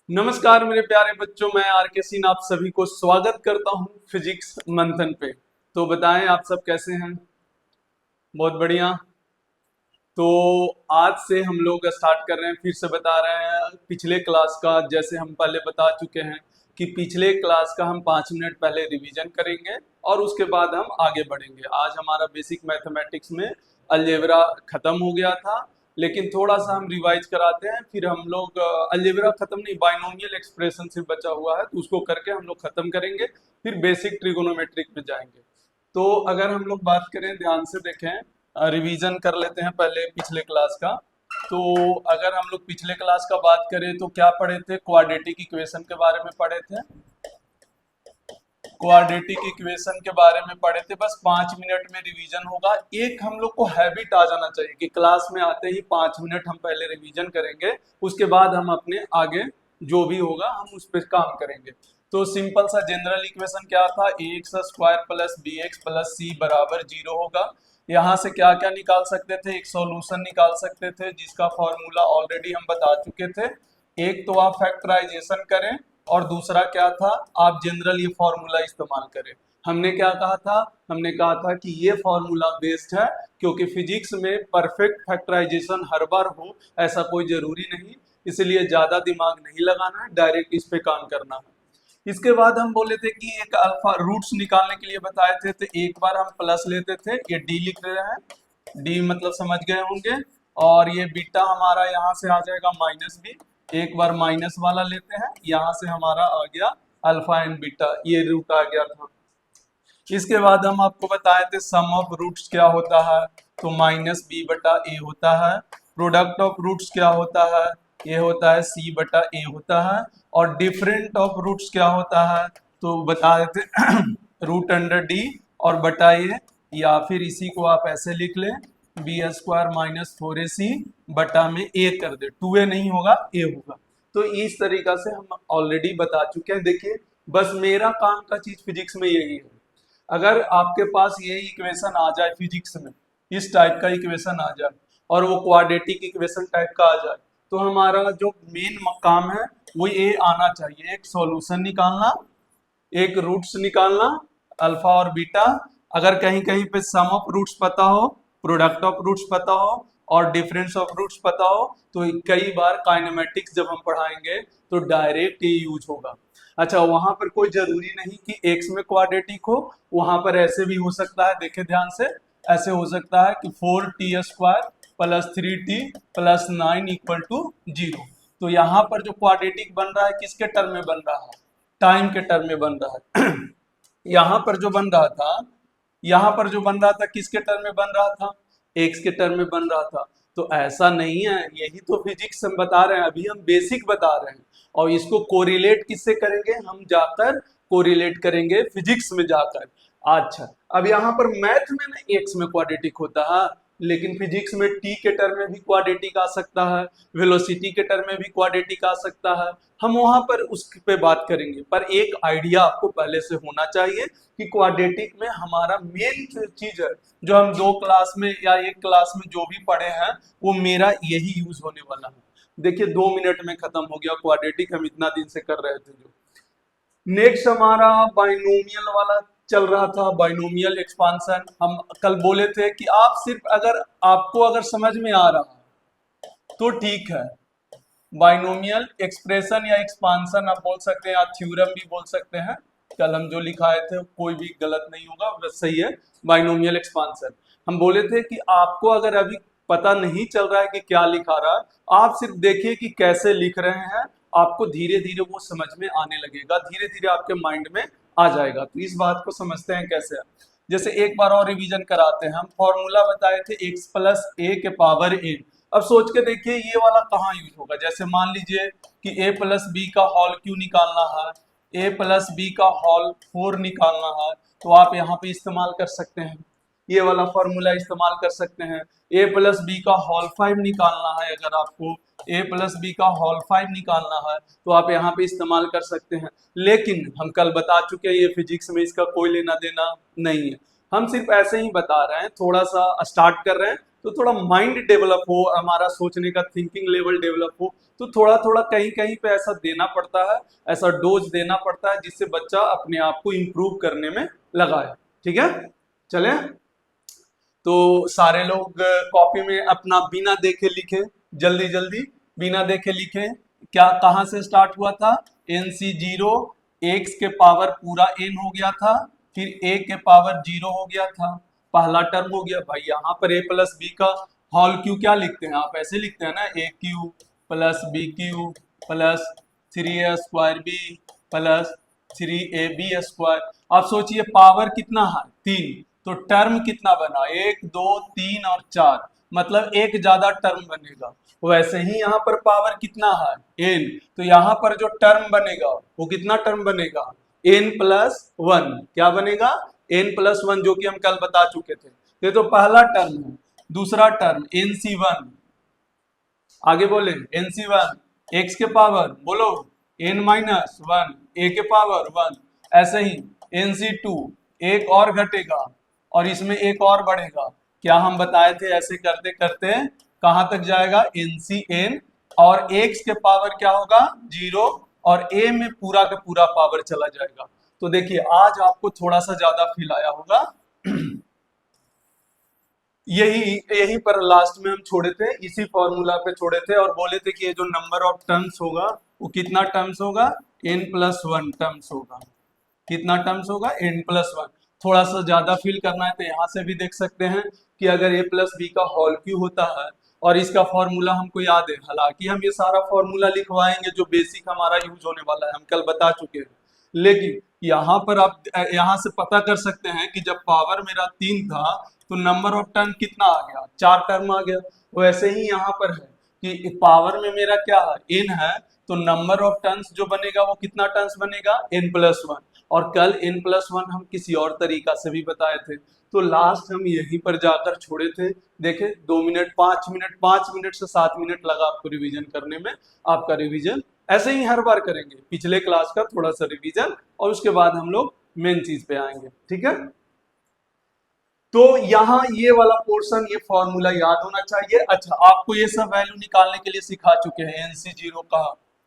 नमस्कार मेरे प्यारे बच्चों, मैं आर के सिंह आप सभी को स्वागत करता हूं फिजिक्स मंथन पे। तो बताएं आप सब कैसे हैं। बहुत बढ़िया। तो आज से हम लोग स्टार्ट कर रहे हैं, फिर से बता रहे हैं पिछले क्लास का। जैसे हम पहले बता चुके हैं कि पिछले क्लास का हम 5 मिनट पहले रिवीजन करेंगे और उसके बाद हम आगे बढ़ेंगे। आज हमारा बेसिक मैथमेटिक्स में अलजेब्रा खत्म हो गया था, लेकिन थोड़ा सा हम रिवाइज कराते हैं। फिर हम लोग अलजेब्रा खत्म नहीं, बाइनोमियल एक्सप्रेशन सिर्फ बचा हुआ है, तो उसको करके हम लोग खत्म करेंगे। फिर बेसिक ट्रिगोनोमेट्रिक में जाएंगे। तो अगर हम लोग बात करें, ध्यान से देखें, रिवीजन कर लेते हैं पहले पिछले क्लास का। तो अगर हम लोग पिछले क्लास का बात करें तो क्या पढ़े थे, क्वाड्रेटिक इक्वेशन के बारे में पढ़े थे। क्वाड्रेटिक इक्वेशन के बारे में पढ़े थे। बस 5 मिनट में रिवीजन होगा। एक हम लोग को हैबिट आ जाना चाहिए कि क्लास में आते ही 5 मिनट हम पहले रिवीजन करेंगे, उसके बाद हम अपने आगे जो भी होगा हम उस पर काम करेंगे। तो सिंपल सा जनरल इक्वेशन क्या था, X square plus B X plus C बराबर 0 होगा। यहाँ से क्या क्या निकाल सकते थे, एक सॉल्यूशन निकाल सकते थे जिसका फॉर्मूला ऑलरेडी हम बता चुके थे। एक तो आप फैक्टराइजेशन करें और दूसरा क्या था, आप जनरल ये फॉर्मूला इस्तेमाल करें। हमने क्या कहा था, हमने कहा था कि ये फॉर्मूला बेस्ड है, क्योंकि फिजिक्स में परफेक्ट फैक्टराइजेशन हर बार हो ऐसा कोई जरूरी नहीं, इसलिए ज्यादा दिमाग नहीं लगाना है, डायरेक्ट इस पे काम करना है। इसके बाद हम बोले थे कि एक अल्फा रूट्स निकालने के लिए बताए थे, तो एक बार हम प्लस लेते थे, ये डी लिख रहे हैं, डी मतलब समझ गए होंगे। और ये बीटा हमारा यहाँ से आ जाएगा माइनस बी, एक बार माइनस वाला लेते हैं, यहाँ से हमारा आ गया अल्फा एंड बीटा, ये रूट आ गया था। इसके बाद हम आपको बताए थे सम ऑफ रूट्स क्या होता है, तो माइनस बी बटा ए होता है। प्रोडक्ट ऑफ रूट्स क्या होता है, ये होता है सी बटा ए होता है। और डिफरेंट ऑफ रूट्स क्या होता है, तो बता देते रूट अंडर डी और बटा ए, या फिर इसी को आप ऐसे लिख लें, बी स्क्वायर माइनस 4ac बटा में ए कर दे, 2a नहीं होगा ए होगा। तो इस तरीका से हम ऑलरेडी बता चुके हैं। देखिए, बस मेरा काम का चीज फिजिक्स में यही है, अगर आपके पास ये इक्वेशन आ जाए फिजिक्स में, इस टाइप का इक्वेशन आ जाए और वो क्वाड्रेटिक इक्वेशन टाइप का आ जाए, तो हमारा जो मेन काम है वो ये आना चाहिए, एक सॉल्यूशन निकालना, एक रूट्स निकालना अल्फा और बीटा। अगर कहीं कहीं पे सम ऑफ रूट्स पता हो, प्रोडक्ट ऑफ रूट्स पता हो और डिफरेंस ऑफ रूट्स पता हो, तो कई बार काइनेमेटिक्स जब हम पढ़ाएंगे तो डायरेक्ट ये यूज होगा। अच्छा, वहां पर कोई जरूरी नहीं कि एक्स में क्वाड्रेटिक हो, वहां पर ऐसे भी हो सकता है। देखे ध्यान से, ऐसे हो सकता है कि 4t square plus 3t plus 9 equal to 0। तो यहाँ पर जो क्वाड्रेटिक बन रहा है किसके टर्म में बन रहा है, टाइम के टर्म में बन रहा है। यहाँ पर जो बन रहा था, यहाँ पर जो बन रहा था किसके टर्म में बन रहा था, एक्स के टर्म में बन रहा था। तो ऐसा नहीं है, यही तो फिजिक्स हम बता रहे हैं, अभी हम बेसिक बता रहे हैं। और इसको कोरिलेट किससे करेंगे, हम जाकर कोरिलेट करेंगे फिजिक्स में जाकर। अच्छा, अब यहाँ पर मैथ में ना एक्स में क्वाड्रेटिक होता है, लेकिन फिजिक्स में टी के टर्म में भी क्वाड्रेटिक आ सकता है, वेलोसिटी के टर्म में भी क्वाड्रेटिक आ सकता है। हम वहां पर उस पे बात करेंगे, पर एक आइडिया आपको पहले से होना चाहिए कि क्वाड्रेटिक में हमारा मेन चीज है, जो हम 2 क्लास में या 1 क्लास में जो भी पढ़े हैं, वो मेरा यही यूज होने वाला है। देखिए 2 मिनट में खत्म हो गया क्वाड्रेटिक, हम इतना दिन से कर रहे थे। जो नेक्स्ट हमारा बाइनोमियल वाला चल रहा था, बाइनोमियल एक्सपांशन। हम कल बोले थे कि आप सिर्फ अगर आपको अगर समझ में आ रहा है तो ठीक है, बाइनोमियल एक्सप्रेशन या एक्सपांशन आप बोल सकते हैं, या थ्योरम भी बोल सकते हैं। कल हम जो लिखाए थे कोई भी गलत नहीं होगा, बस सही है, बाइनोमियल एक्सपांशन। हम बोले थे कि आपको अगर अभी पता नहीं चल रहा है कि क्या लिखा रहा है, आप सिर्फ देखिए कि कैसे लिख रहे हैं, आपको धीरे धीरे वो समझ में आने लगेगा, धीरे धीरे आपके माइंड में आ जाएगा। तो इस बात को समझते हैं कैसे। जैसे एक बार और रिवीजन कराते हैं, हम फॉर्मूला बताए थे x प्लस ए के पावर ए। अब सोच के देखिए ये वाला कहाँ यूज होगा। जैसे मान लीजिए कि a प्लस बी का होल क्यों निकालना है, a प्लस बी का होल 4 निकालना है, तो आप यहाँ पे इस्तेमाल कर सकते हैं, ये वाला फॉर्मूला इस्तेमाल कर सकते हैं। a प्लस बी का होल 5 निकालना है, अगर आपको a प्लस बी का होल 5 निकालना है तो आप यहाँ पे इस्तेमाल कर सकते हैं। लेकिन हम कल बता चुके हैं ये फिजिक्स में इसका कोई लेना देना नहीं है, हम सिर्फ ऐसे ही बता रहे हैं, थोड़ा सा स्टार्ट कर रहे हैं तो थोड़ा माइंड डेवलप हो, हमारा सोचने का थिंकिंग लेवल डेवलप हो, तो थोड़ा थोड़ा कहीं कहीं पे ऐसा देना पड़ता है, ऐसा डोज देना पड़ता है जिससे बच्चा अपने आप को इम्प्रूव करने में लगाए। ठीक है, चले। तो सारे लोग कॉपी में अपना बिना देखे लिखे, जल्दी जल्दी बिना देखे लिखे। क्या कहाँ से स्टार्ट हुआ था? एन सी जीरो, एक्स के पावर पूरा एन हो गया था, फिर ए के पावर जीरो हो गया था, पहला टर्म हो गया भाई। यहाँ पर ए प्लस बी का होल क्यू क्या लिखते हैं? आप ऐसे लिखते हैं ना, a cube plus b cube plus 3a² b plus 3ab²। आप सोचिए पावर कितना है? 3, तो टर्म कितना बना? 1 2 3 और 4, मतलब एक ज्यादा टर्म बनेगा। वैसे ही यहाँ पर पावर कितना है? n, तो यहाँ पर जो टर्म बनेगा वो कितना टर्म बनेगा? n+1। क्या बनेगा? n+1, जो कि हम कल बता चुके थे। ये तो पहला टर्म है। दूसरा टर्म nc1, आगे बोले nc1, x के पावर बोलो n-1, a के पावर 1। ऐसे ही nc2, एक और घटेगा और इसमें एक और बढ़ेगा। क्या हम बताए थे? ऐसे करते करते कहां तक जाएगा? ncn, और x के पावर क्या होगा? 0, और a में पूरा का पूरा पावर चला जाएगा। तो देखिए आज आपको थोड़ा सा ज्यादा फील आया होगा। यही यही पर लास्ट में हम छोड़े थे, इसी फॉर्मूला पे छोड़े थे और बोले थे कि ये जो नंबर ऑफ टर्म्स होगा वो कितना टर्म्स होगा? n+1 टर्म्स होगा। कितना टर्म्स होगा? n+1। थोड़ा सा ज्यादा फील करना है तो यहाँ से भी देख सकते हैं कि अगर a प्लस बी का होल क्यू होता है और इसका फॉर्मूला हमको याद है, हालांकि हम ये सारा फॉर्मूला लिखवाएंगे जो बेसिक हमारा यूज होने वाला है, हम कल बता चुके हैं। लेकिन यहाँ पर आप यहाँ से पता कर सकते हैं कि जब पावर मेरा 3 था तो नंबर ऑफ टर्म कितना आ गया? 4 टर्म आ गया। वैसे ही यहाँ पर है कि पावर में मेरा क्या है? n है, तो नंबर ऑफ टर्म्स जो बनेगा वो कितना टर्म्स बनेगा? n+1। और कल n+1 हम किसी और तरीका से भी बताए थे। तो लास्ट हम यहीं पर जाकर छोड़े थे। देखे 2 मिनट 5 मिनट 5 मिनट से 7 मिनट लगा आपको रिवीजन करने में। आपका रिवीजन ऐसे ही हर बार करेंगे, पिछले क्लास का थोड़ा सा रिवीजन और उसके बाद हम लोग मेन चीज पे आएंगे। ठीक है, तो यहाँ ये वाला पोर्शन, ये फॉर्मूला याद होना चाहिए। अच्छा, आपको ये सब वैल्यू निकालने के लिए सिखा चुके हैं, nc0 का,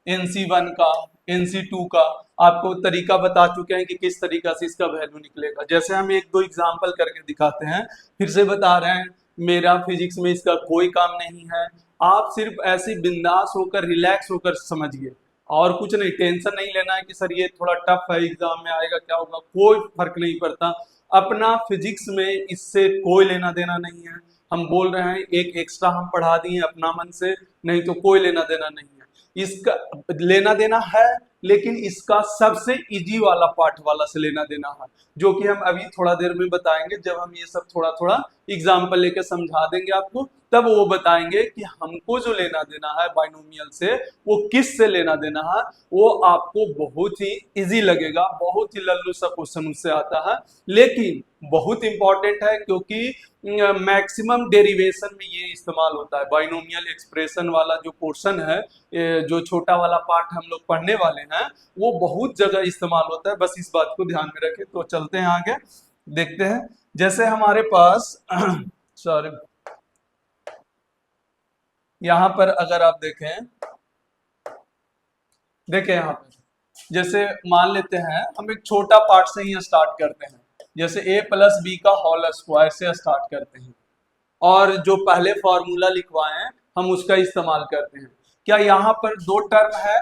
nc1 का, nc2 का, आपको तरीका बता चुके हैं कि किस तरीका से इसका वैल्यू निकलेगा। जैसे हम एक दो एग्जांपल करके दिखाते हैं, फिर से बता रहे हैं, मेरा फिजिक्स में इसका कोई काम नहीं है। आप सिर्फ ऐसे बिंदास होकर रिलैक्स होकर समझिए और कुछ नहीं, टेंशन नहीं लेना है कि सर ये थोड़ा टफ है, एग्जाम में आएगा क्या होगा, कोई फर्क नहीं पड़ता। अपना फिजिक्स में इससे कोई लेना देना नहीं है। हम बोल रहे हैं एक एक्स्ट्रा हम पढ़ा दिए अपना मन से, नहीं तो कोई लेना देना नहीं है। इसका लेना देना है, लेकिन इसका सबसे इजी वाला पार्ट वाला से लेना देना है, जो कि हम अभी थोड़ा देर में बताएंगे। जब हम ये सब थोड़ा थोड़ा एग्जाम्पल लेके समझा देंगे आपको, तब वो बताएंगे कि हमको जो लेना देना है बाइनोमियल से, वो किस से लेना देना है। वो आपको बहुत ही इजी लगेगा, बहुत ही लल्लू सा क्वेश्चन उससे आता है, लेकिन बहुत इंपॉर्टेंट है क्योंकि मैक्सिमम डेरिवेशन में ये इस्तेमाल होता है। बाइनोमियल एक्सप्रेशन वाला जो पोर्शन है, जो छोटा वाला पार्ट हम लोग पढ़ने वाले हैं, वो बहुत जगह इस्तेमाल होता है। बस इस बात को ध्यान में रखें। तो चलते हैं आगे, देखते हैं। जैसे हमारे पास सॉरी, यहाँ पर अगर आप देखें यहाँ पर जैसे मान लेते हैं, हम एक छोटा पार्ट से ही स्टार्ट करते हैं। जैसे a प्लस बी का होल स्क्वायर से स्टार्ट करते हैं और जो पहले फॉर्मूला लिखवाए हैं हम उसका इस्तेमाल करते हैं। क्या यहाँ पर दो टर्म है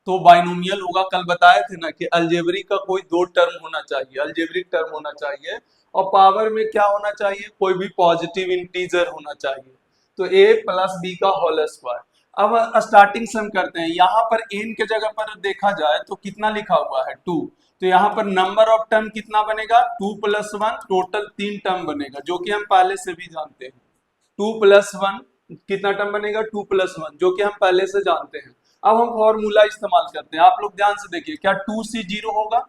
तो बाइनोमियल होगा? कल बताए थे ना कि अलजेब्रिक का कोई दो टर्म होना चाहिए, अलजेब्रिक टर्म होना चाहिए, और पावर में क्या होना चाहिए? कोई भी पॉजिटिव इंटीजर होना चाहिए। तो a प्लस बी का होल स्क्वायर। अब स्टार्टिंग सम करते हैं। यहाँ पर n के जगह पर देखा जाए तो कितना लिखा हुआ है? 2। तो यहाँ पर नंबर ऑफ टर्म कितना बनेगा? 2+1, टोटल 3 टर्म बनेगा, जो कि हम पहले से भी जानते हैं। 2+1 कितना टर्म बनेगा? 2+1, जो कि हम पहले से जानते हैं। अब हम फॉर्मूला इस्तेमाल करते हैं। आप लोग ध्यान से देखिए, क्या 2c0 होगा?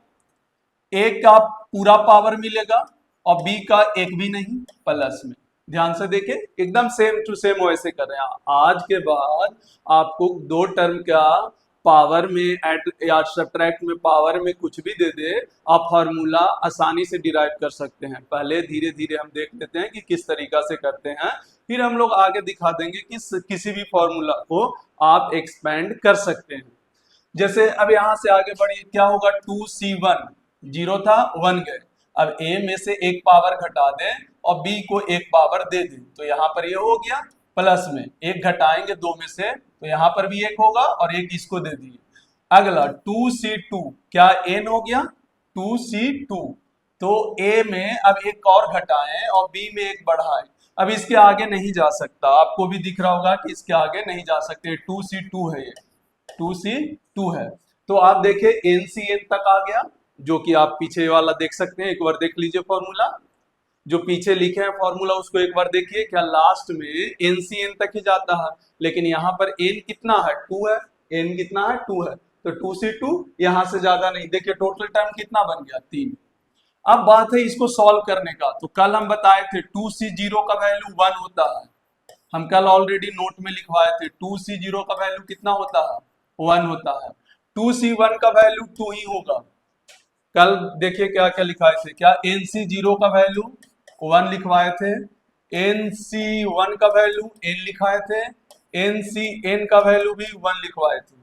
a का पूरा पावर मिलेगा और b का एक भी नहीं, प्लस में। ध्यान से देखें, एकदम सेम टू सेम वैसे कर रहे हैं। आज के बाद आपको दो टर्म का पावर में ऐड या सब्ट्रैक्ट में पावर में कुछ भी दे दे, आप फार्मूला आसानी से डिराइव कर सकते हैं। पहले धीरे धीरे हम देख लेते हैं कि किस तरीका से करते हैं। फिर हम लोग आगे दिखा देंगे कि किसी भी फॉर्मूला को आप एक्सपेंड कर सकते हैं। जैसे अब यहां से आगे बढ़िए, क्या होगा, 2c1, 0 था 1 गए। अब a में से एक पावर घटा दें और b को एक पावर दे दें, तो यहाँ पर ये हो गया प्लस में एक घटाएंगे दो में से, तो यहाँ पर भी एक होगा और एक इसको दे दिए। अगला 2c2, क्या n हो गया 2c2, तो a में अब एक और घटाएं और b में एक बढ़ाएं। अब इसके आगे नहीं जा सकता, आपको भी दिख रहा होगा कि इसके आगे नहीं जा सकते, 2c2 है ये, 2c2 है। तो आप देखिए NCN तक आ गया, जो कि आप पीछे वाला देख सकते हैं, एक बार देख लीजिए फॉर्मूला, जो पीछे लिखे हैं फॉर्मूला उसको एक बार देखिए, क्या लास्ट में NCN तक ही जाता है, लेकिन यहाँ पर n कितना है 2 है, n कितना है 2 है, तो 2c2 यहाँ से ज्यादा नहीं। देखिए टोटल टाइम कितना बन गया 3। अब बात है इसको सॉल्व करने का, तो कल हम बताए थे 2c0 का वैल्यू 1 होता है, हम कल ऑलरेडी नोट में लिखवाए थे 2c0 का वैल्यू कितना होता है 1 होता है, 2c1 का वैल्यू 2 ही होगा। कल देखिए क्या क्या लिखवाए थे, क्या NC0 का वैल्यू 1 लिखवाए थे, NC1 का वैल्यू n लिखवाए थे, NCN का वैल्यू भी 1 लिखवाए थे,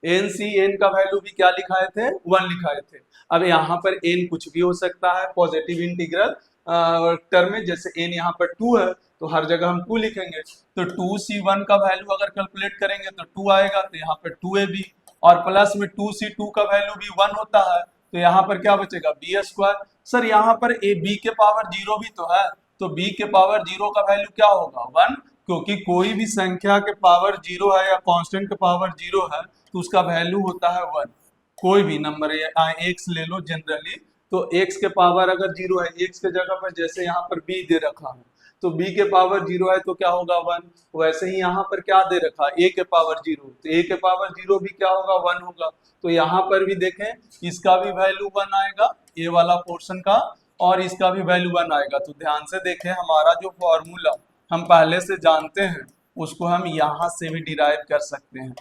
NCN का वैल्यू भी क्या लिखाए थे 1 लिखाए थे। अब यहाँ पर n कुछ भी हो सकता है पॉजिटिव इंटीग्रल टर्म में, जैसे n यहाँ पर 2 है तो हर जगह हम 2 लिखेंगे, तो 2c1 का वैल्यू अगर कैलकुलेट करेंगे तो 2 आएगा, तो यहाँ पर 2ab, और प्लस में 2c2 का वैल्यू भी 1 होता है, तो यहाँ पर क्या बचेगा b²। सर यहाँ पर b के पावर 0 भी तो है, तो b के पावर 0 का वैल्यू क्या होगा 1, क्योंकि कोई भी संख्या के पावर 0 है या कांस्टेंट के पावर 0 है तो उसका वैल्यू होता है 1। कोई भी नंबर एक्स ले लो जनरली, तो x के पावर अगर 0 है, x के जगह पर जैसे यहाँ पर b दे रखा है, तो b के पावर 0 है तो क्या होगा 1, वैसे ही यहाँ पर क्या दे रखा a के पावर 0, तो a के पावर 0 भी क्या होगा 1 होगा, तो यहाँ पर भी देखें इसका भी वैल्यू 1 आएगा, a वाला पोर्शन का, और इसका भी वैल्यू 1 आएगा। तो ध्यान से देखें हमारा जो फॉर्मूला हम पहले से जानते हैं उसको हम यहाँ से भी डिराइव कर सकते हैं।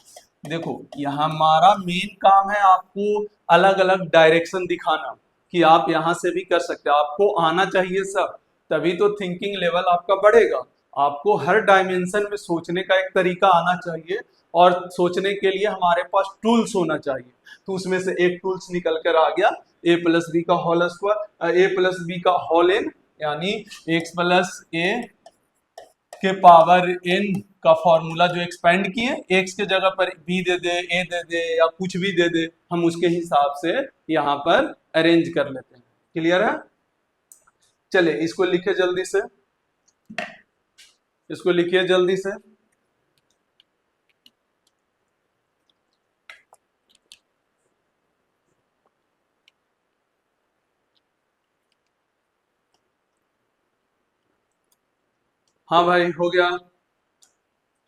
देखो यहाँ हमारा मेन काम है आपको अलग अलग डायरेक्शन दिखाना कि आप यहाँ से भी कर सकते हैं, आपको आना चाहिए सब, तभी तो थिंकिंग लेवल आपका बढ़ेगा। आपको हर डायमेंशन में सोचने का एक तरीका आना चाहिए, और सोचने के लिए हमारे पास टूल्स होना चाहिए, तो उसमें से एक टूल्स निकल कर आ गया a+b का होल स्क्वायर, a+b का होल n, यानी x+a के पावर n का फॉर्मूला जो एक्सपेंड किए, x के जगह पर b दे दे, a दे दे या कुछ भी दे दे, हम उसके हिसाब से यहाँ पर अरेंज कर लेते हैं। क्लियर है? चलिए इसको लिखे जल्दी से, इसको लिखिए जल्दी से। हाँ भाई हो गया,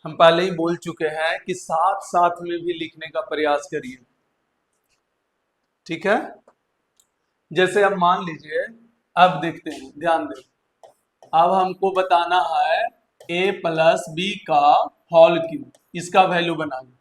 हम पहले ही बोल चुके हैं कि साथ साथ में भी लिखने का प्रयास करिए, ठीक है। जैसे अब मान लीजिए, अब देखते हैं, ध्यान दें, अब हमको बताना है a+b का होल क्यूब, इसका वैल्यू बनाना।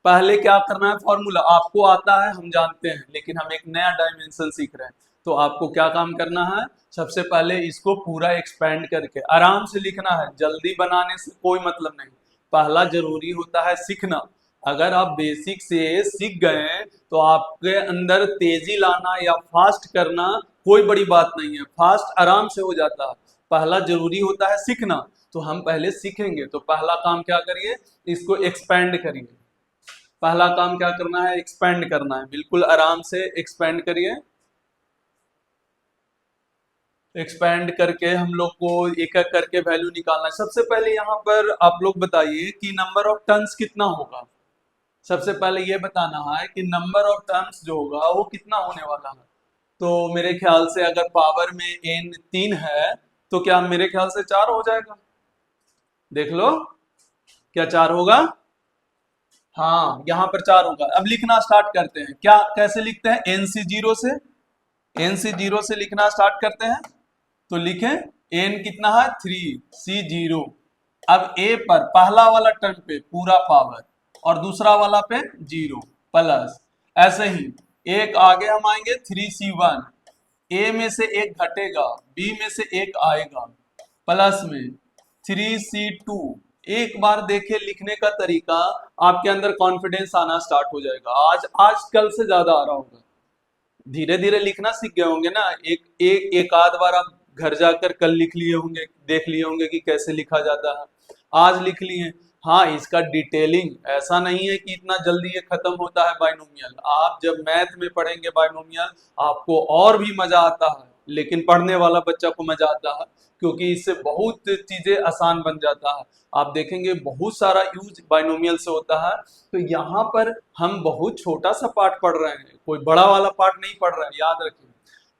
पहले क्या करना है, फॉर्मूला आपको आता है हम जानते हैं, लेकिन हम एक नया डायमेंशन सीख रहे हैं, तो आपको क्या काम करना है, सबसे पहले इसको पूरा एक्सपेंड करके आराम से लिखना है, जल्दी बनाने से कोई मतलब नहीं। पहला जरूरी होता है सीखना, अगर आप बेसिक से सीख गए तो आपके अंदर तेजी लाना या फास्ट करना कोई बड़ी बात नहीं है, फास्ट आराम से हो जाता है। पहला जरूरी होता है सीखना, तो हम पहले सीखेंगे, तो पहला काम क्या करिए, इसको एक्सपेंड करिए। पहला काम क्या करना है, एक्सपेंड करना है, बिल्कुल आराम से एक्सपेंड करिए। एक्सपेंड करके हम लोग को एक एक करके वैल्यू निकालना है। सबसे पहले यहाँ पर आप लोग बताइए कि नंबर ऑफ टर्न्स कितना होगा। सबसे पहले ये बताना है कि नंबर ऑफ टर्न्स जो होगा वो कितना होने वाला है। तो मेरे ख्याल से अगर पावर में n 3 है तो क्या मेरे ख्याल से 4 हो जाएगा, देख लो क्या 4 होगा, हाँ यहाँ पर 4 होगा। अब लिखना स्टार्ट करते हैं, क्या कैसे लिखते हैं, NC0 से, NC0 से लिखना स्टार्ट करते हैं। तो लिखें n कितना है 3C0, अब a पर पहला वाला टर्म पे पूरा पावर और दूसरा वाला पे 0 प्लस, ऐसे ही एक आगे हम आएंगे 3C1, a में से एक घटेगा b में से एक आएगा, प्लस में 3C2। एक बार देखिए लिखने का तरीका, आपके अंदर कॉन्फिडेंस आना स्टार्ट हो जाएगा। आज कल से ज्यादा आ रहा होगा। धीरे धीरे लिखना सीख गए होंगे ना। एक आध बार आप घर जाकर कल लिख लिए होंगे, देख लिए होंगे कि कैसे लिखा जाता है, आज लिख लिए। हाँ, इसका डिटेलिंग ऐसा नहीं है कि इतना जल्दी ये खत्म होता है बाइनोमियल। आप जब मैथ में पढ़ेंगे बाइनोमियल आपको और भी मजा आता है, लेकिन पढ़ने वाला बच्चा को मजा आता है, क्योंकि इससे बहुत चीजें आसान बन जाता है। आप देखेंगे बहुत सारा यूज बाइनोमियल से होता है। तो यहाँ पर हम बहुत छोटा सा पार्ट पढ़ रहे हैं, कोई बड़ा वाला पार्ट नहीं पढ़ रहे हैं, याद रखिए।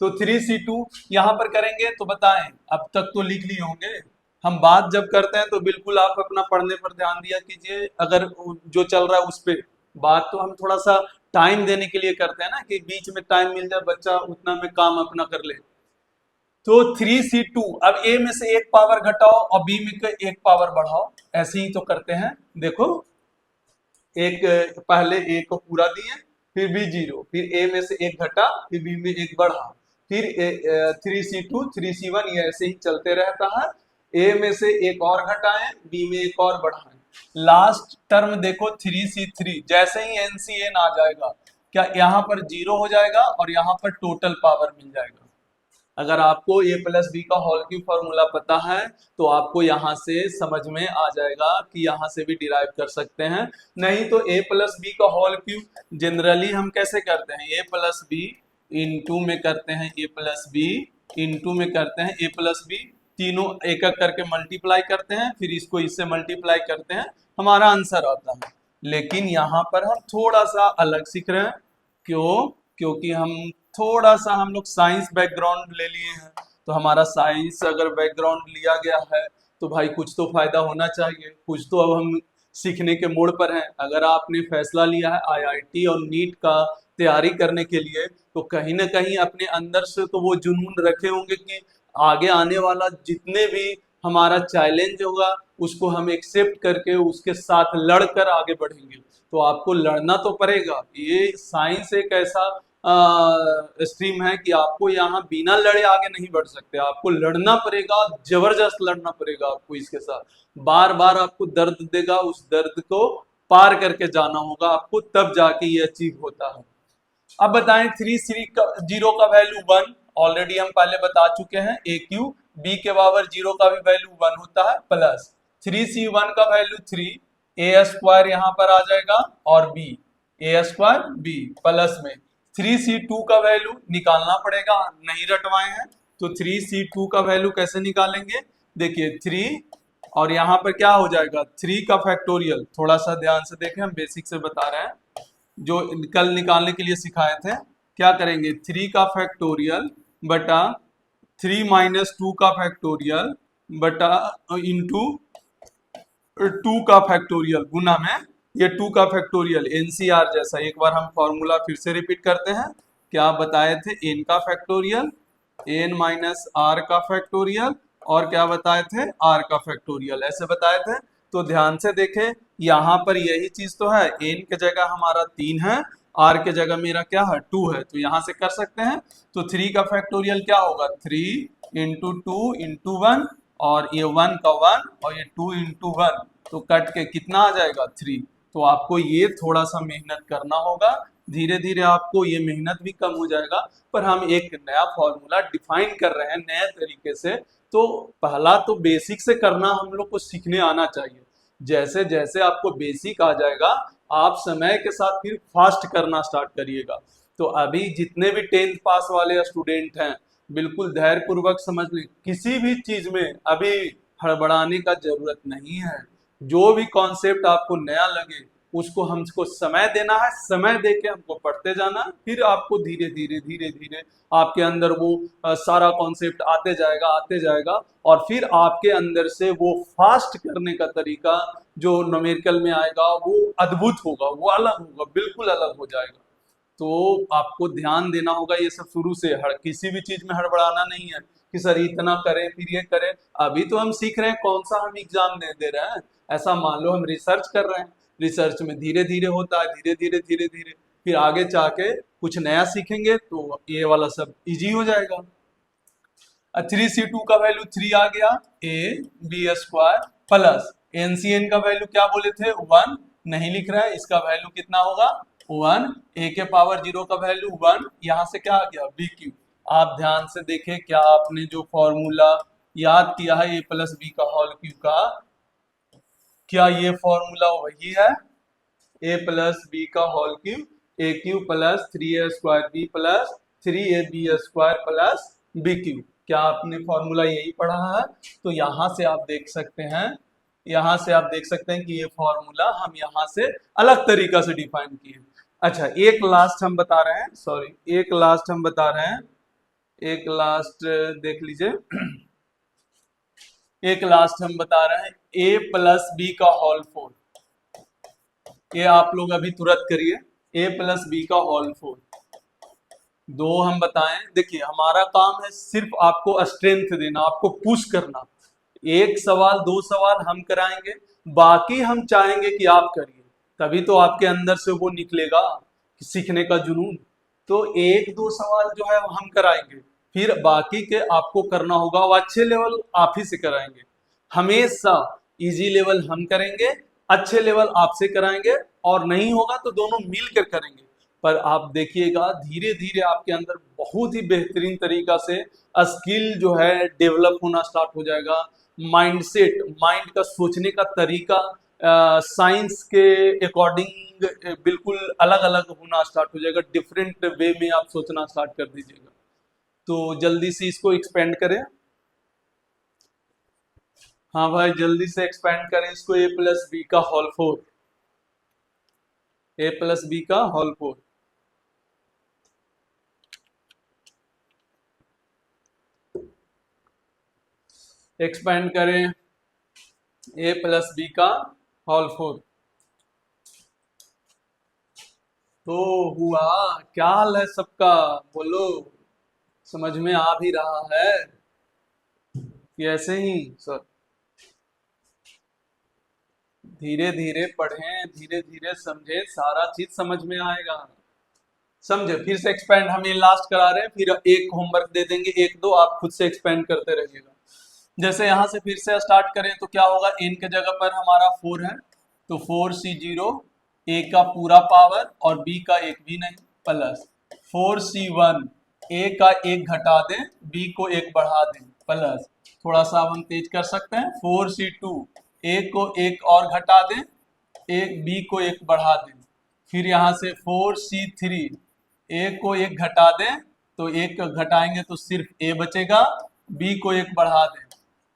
तो 3C2 यहाँ पर करेंगे तो बताएं, अब तक तो लिख लिए होंगे। हम बात जब करते हैं तो बिल्कुल आप अपना पढ़ने पर ध्यान दिया कीजिए। अगर जो चल रहा है उस पे बात तो हम थोड़ा सा टाइम देने के लिए करते हैं ना, कि बीच में टाइम मिल जाए बच्चा उतना में काम अपना कर ले। तो 3C2, अब ए में से एक पावर घटाओ और बी में के एक पावर बढ़ाओ, ऐसे ही तो करते हैं। देखो, एक पहले ए को पूरा दिए, फिर बी जीरो, फिर ए में से एक घटा, फिर बी में एक बढ़ा, फिर 3C2 3C1, ये ऐसे ही चलते रहता है। ए में से एक और घटाएं, बी में एक और बढ़ाएं। लास्ट टर्म देखो 3C3, जैसे ही NCN आ जाएगा क्या यहाँ पर जीरो हो जाएगा और यहाँ पर टोटल पावर मिल जाएगा। अगर आपको a प्लस बी का होल क्यूब फॉर्मूला पता है तो आपको यहाँ से समझ में आ जाएगा कि यहाँ से भी डिराइव कर सकते हैं। नहीं तो a प्लस बी का होल क्यूब जनरली हम कैसे करते हैं, a प्लस बी इंटू में करते हैं, a प्लस बी इंटू में करते हैं, a प्लस बी, तीनों एक एक करके मल्टीप्लाई करते हैं, फिर इसको इससे मल्टीप्लाई करते हैं, हमारा आंसर आता है। लेकिन यहाँ पर हम थोड़ा सा अलग सीख रहे हैं। क्यों? क्योंकि हम लोग साइंस बैकग्राउंड ले लिए हैं। तो हमारा साइंस अगर बैकग्राउंड लिया गया है तो भाई कुछ तो फायदा होना चाहिए, कुछ तो अब हम सीखने के मोड़ पर हैं। अगर आपने फैसला लिया है IIT और नीट का तैयारी करने के लिए, तो कहीं ना कहीं अपने अंदर से तो वो जुनून रखे होंगे कि आगे आने वाला जितने भी हमारा चैलेंज होगा उसको हम एक्सेप्ट करके उसके साथ लड़कर आगे बढ़ेंगे। तो आपको लड़ना तो पड़ेगा। ये साइंस एक ऐसा स्ट्रीम है कि आपको यहाँ बिना लड़े आगे नहीं बढ़ सकते, आपको लड़ना पड़ेगा, जबरदस्त लड़ना पड़ेगा आपको इसके साथ। बार बार आपको दर्द देगा, उस दर्द को पार करके जाना होगा आपको, तब जाके ये अचीव होता है। अब बताएं 3C0 का वैल्यू 1, ऑलरेडी हम पहले बता चुके हैं। ए क्यू बी के पावर 0 का भी वैल्यू 1 होता है, प्लस 3C1 का वैल्यू 3, ए स्क्वायर यहाँ पर आ जाएगा, और बी ए स्क्वायर बी प्लस में 3C2 का वैल्यू निकालना पड़ेगा, नहीं रटवाए हैं। तो 3C2 का वैल्यू कैसे निकालेंगे, देखिए 3 और यहाँ पर क्या हो जाएगा 3 का फैक्टोरियल। थोड़ा सा ध्यान से देखें, हम बेसिक से बता रहे हैं, जो कल निकालने के लिए सिखाए थे। क्या करेंगे, 3 का फैक्टोरियल बटा 3 माइनस 2 का फैक्टोरियल बटा इंटू 2 का फैक्टोरियल, गुना में ये 2 का फैक्टोरियल NCR जैसा। एक बार हम फॉर्मूला फिर से रिपीट करते हैं। क्या बताए थे, n का फैक्टोरियल, n माइनस r का फैक्टोरियल, और क्या बताए थे, r का फैक्टोरियल, ऐसे बताए थे। तो ध्यान से देखें, यहाँ पर यही चीज तो है, n के जगह हमारा 3 है, r के जगह मेरा क्या है 2 है, तो यहाँ से कर सकते हैं। तो 3 का फैक्टोरियल क्या होगा, 3 इंटू 2 इंटू 1, और ये 1 का 1 और ये 2 इंटू 1, तो कट के कितना आ जाएगा 3। तो आपको ये थोड़ा सा मेहनत करना होगा, धीरे धीरे आपको ये मेहनत भी कम हो जाएगा। पर हम एक नया फॉर्मूला डिफाइन कर रहे हैं नए तरीके से, तो पहला तो बेसिक से करना हम लोग को सीखने आना चाहिए। जैसे जैसे आपको बेसिक आ जाएगा, आप समय के साथ फिर फास्ट करना स्टार्ट करिएगा। तो अभी जितने भी 10th पास वाले स्टूडेंट हैं, बिल्कुल धैर्य पूर्वक समझ लें, किसी भी चीज में अभी हड़बड़ाने का जरूरत नहीं है। जो भी कॉन्सेप्ट आपको नया लगे उसको हमको समय देना है, समय दे के हमको पढ़ते जाना, फिर आपको धीरे धीरे धीरे धीरे आपके अंदर वो सारा कॉन्सेप्ट आते जाएगा, और फिर आपके अंदर से वो फास्ट करने का तरीका जो न्यूमेरिकल में आएगा वो अद्भुत होगा, वो अलग होगा, बिल्कुल अलग हो जाएगा। तो आपको ध्यान देना होगा ये सब शुरू से, किसी भी चीज में हड़बड़ाना नहीं है कि सर इतना करें फिर ये करें। अभी तो हम सीख रहे हैं, कौन सा हम एग्जाम दे रहे हैं। ऐसा मान लो हम रिसर्च कर रहे हैं, रिसर्च में धीरे धीरे होता है, धीरे धीरे धीरे धीरे फिर आगे जाके कुछ नया सीखेंगे तो ये वाला सब इजी हो जाएगा। 3c2 का वैल्यू 3 आ गया, ए बी स्क्वायर प्लस एनसीएन का वैल्यू क्या बोले थे 1, नहीं लिख रहा है, इसका वैल्यू कितना होगा 1, ए के पावर 0 का वैल्यू 1, यहाँ से क्या आ गया बी क्यू। आप ध्यान से देखें क्या आपने जो फॉर्मूला याद किया है ए प्लस बी का होल क्यूब का, क्या ये फॉर्मूला वही है ए प्लस बी का whole cube, a cube plus 3a square b plus 3a b square plus b cube. क्या आपने फॉर्मूला यही पढ़ा है? तो यहाँ से आप देख सकते हैं, यहाँ से आप देख सकते हैं कि ये फॉर्मूला हम यहाँ से अलग तरीका से डिफाइन किए। अच्छा एक लास्ट हम बता रहे हैं, सॉरी एक लास्ट हम बता रहे हैं, एक लास्ट देख लीजिए एक लास्ट हम बता रहे हैं ए प्लस बी का होल 4, ये आप लोग अभी तुरंत करिए, ए प्लस बी का होल 4 दो हम बताएं। देखिए हमारा काम है सिर्फ आपको स्ट्रेंथ देना, आपको पुश करना, एक सवाल दो सवाल हम कराएंगे, बाकी हम चाहेंगे कि आप करिए, तभी तो आपके अंदर से वो निकलेगा सीखने का जुनून। तो एक दो सवाल जो है हम कराएंगे, फिर बाकी के आपको करना होगा, वो अच्छे लेवल आप ही से कराएंगे। हमेशा इजी लेवल हम करेंगे, अच्छे लेवल आपसे कराएंगे, और नहीं होगा तो दोनों मिलकर करेंगे। पर आप देखिएगा धीरे धीरे आपके अंदर बहुत ही बेहतरीन तरीका से स्किल जो है डेवलप होना स्टार्ट हो जाएगा। माइंडसेट, माइंड का सोचने का तरीका साइंस के अकॉर्डिंग बिल्कुल अलग अलग होना स्टार्ट हो जाएगा, डिफरेंट वे में आप सोचना स्टार्ट कर दीजिएगा। तो जल्दी से इसको एक्सपेंड करें, हाँ भाई जल्दी से एक्सपेंड करें इसको, ए प्लस बी का होल 4, ए प्लस बी का होल 4। एक्सपेंड करें ए प्लस बी का होल 4। तो हुआ क्या हाल है सबका, बोलो समझ में आ भी रहा है कि ऐसे ही सर? धीरे धीरे पढ़ें, धीरे धीरे समझें, सारा चीज समझ में आएगा। समझे? फिर से एक्सपेंड हम ये लास्ट करा रहे हैं, फिर एक होमवर्क दे देंगे, एक दो आप खुद से एक्सपेंड करते रहिएगा। जैसे यहाँ से फिर से स्टार्ट करें तो क्या होगा, n के जगह पर हमारा 4 है, तो 4c0 a का पूरा पावर और b का एक भी नहीं, प्लस 4c1 a का एक घटा दें b को एक बढ़ा दें, प्लस थोड़ा सा हम तेज कर सकते हैं 4c2 a को एक और घटा दें, एक b को एक बढ़ा दें, फिर यहाँ से 4c3 a को एक घटा दें, तो एक घटाएंगे तो सिर्फ a बचेगा, b को एक बढ़ा दें,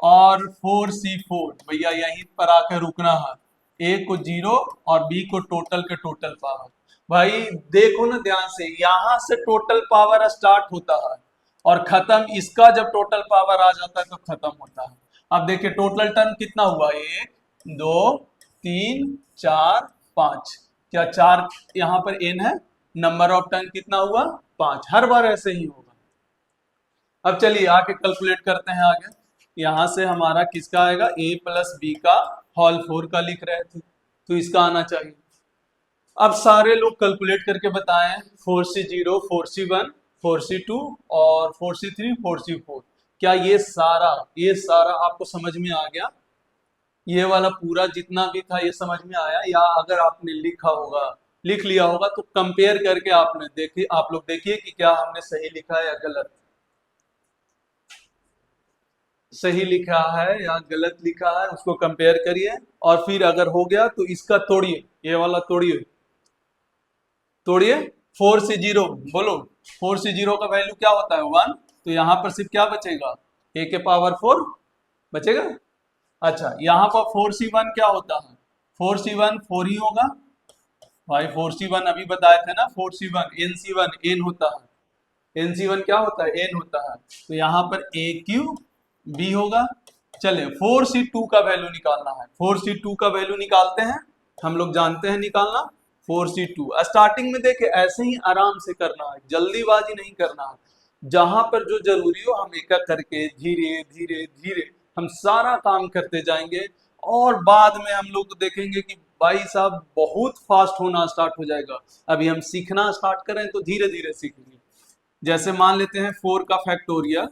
और 4c4 भैया यहीं पर आकर रुकना है, a को 0 और b को टोटल के टोटल पावर। भाई देखो ना ध्यान से, यहां से टोटल पावर स्टार्ट होता है और खत्म इसका जब टोटल पावर आ जाता है तो खत्म होता है। अब देखिए टोटल टर्म कितना हुआ, 1 2 3 4 5, क्या 4 यहाँ पर n है, नंबर ऑफ टर्न कितना हुआ 5, हर बार ऐसे ही होगा। अब चलिए आके कैलकुलेट करते हैं आगे। यहाँ से हमारा किसका आएगा, a प्लस बी का होल 4 का लिख रहे थे, तो इसका आना चाहिए। अब सारे लोग कैलकुलेट करके बताएं, 4c0 4c1 4c2 और 4c3 4c4, क्या ये सारा आपको समझ में आ गया? ये वाला पूरा जितना भी था ये समझ में आया? या अगर आपने लिख लिया होगा तो कंपेयर करके आप लोग देखिए कि क्या हमने सही लिखा है या गलत, सही लिखा है या गलत लिखा है, उसको कंपेयर करिए। और फिर अगर हो गया तो इसका तोड़िए, ये वाला तोड़िए 4c0, बोलो 4c0 का वैल्यू क्या होता है 1, तो यहाँ पर सिर्फ क्या बचेगा, a के पावर 4 बचेगा। अच्छा यहाँ पर 4c1 क्या होता है, 4c1 4 ही होगा भाई, 4c1 अभी बताए थे ना, 4c1 nc1 n होता है, nc1 क्या होता है n होता है, तो यहाँ पर aq b होगा। चले 4c2 का वैल्यू निकालना है, 4c2 का वैल्यू निकालते हैं, हम लोग जानते हैं निकालना 4c2। स्टार्टिंग में देखे ऐसे ही आराम से करना है, जल्दीबाजी नहीं करना है, जहां पर जो जरूरी हो हम एक एक करके धीरे धीरे धीरे हम सारा काम करते जाएंगे, और बाद में हम लोग देखेंगे कि भाई साहब बहुत फास्ट होना स्टार्ट हो जाएगा। अभी हम सीखना स्टार्ट करें तो धीरे धीरे सीखेंगे। जैसे मान लेते हैं 4 का फैक्टोरियल,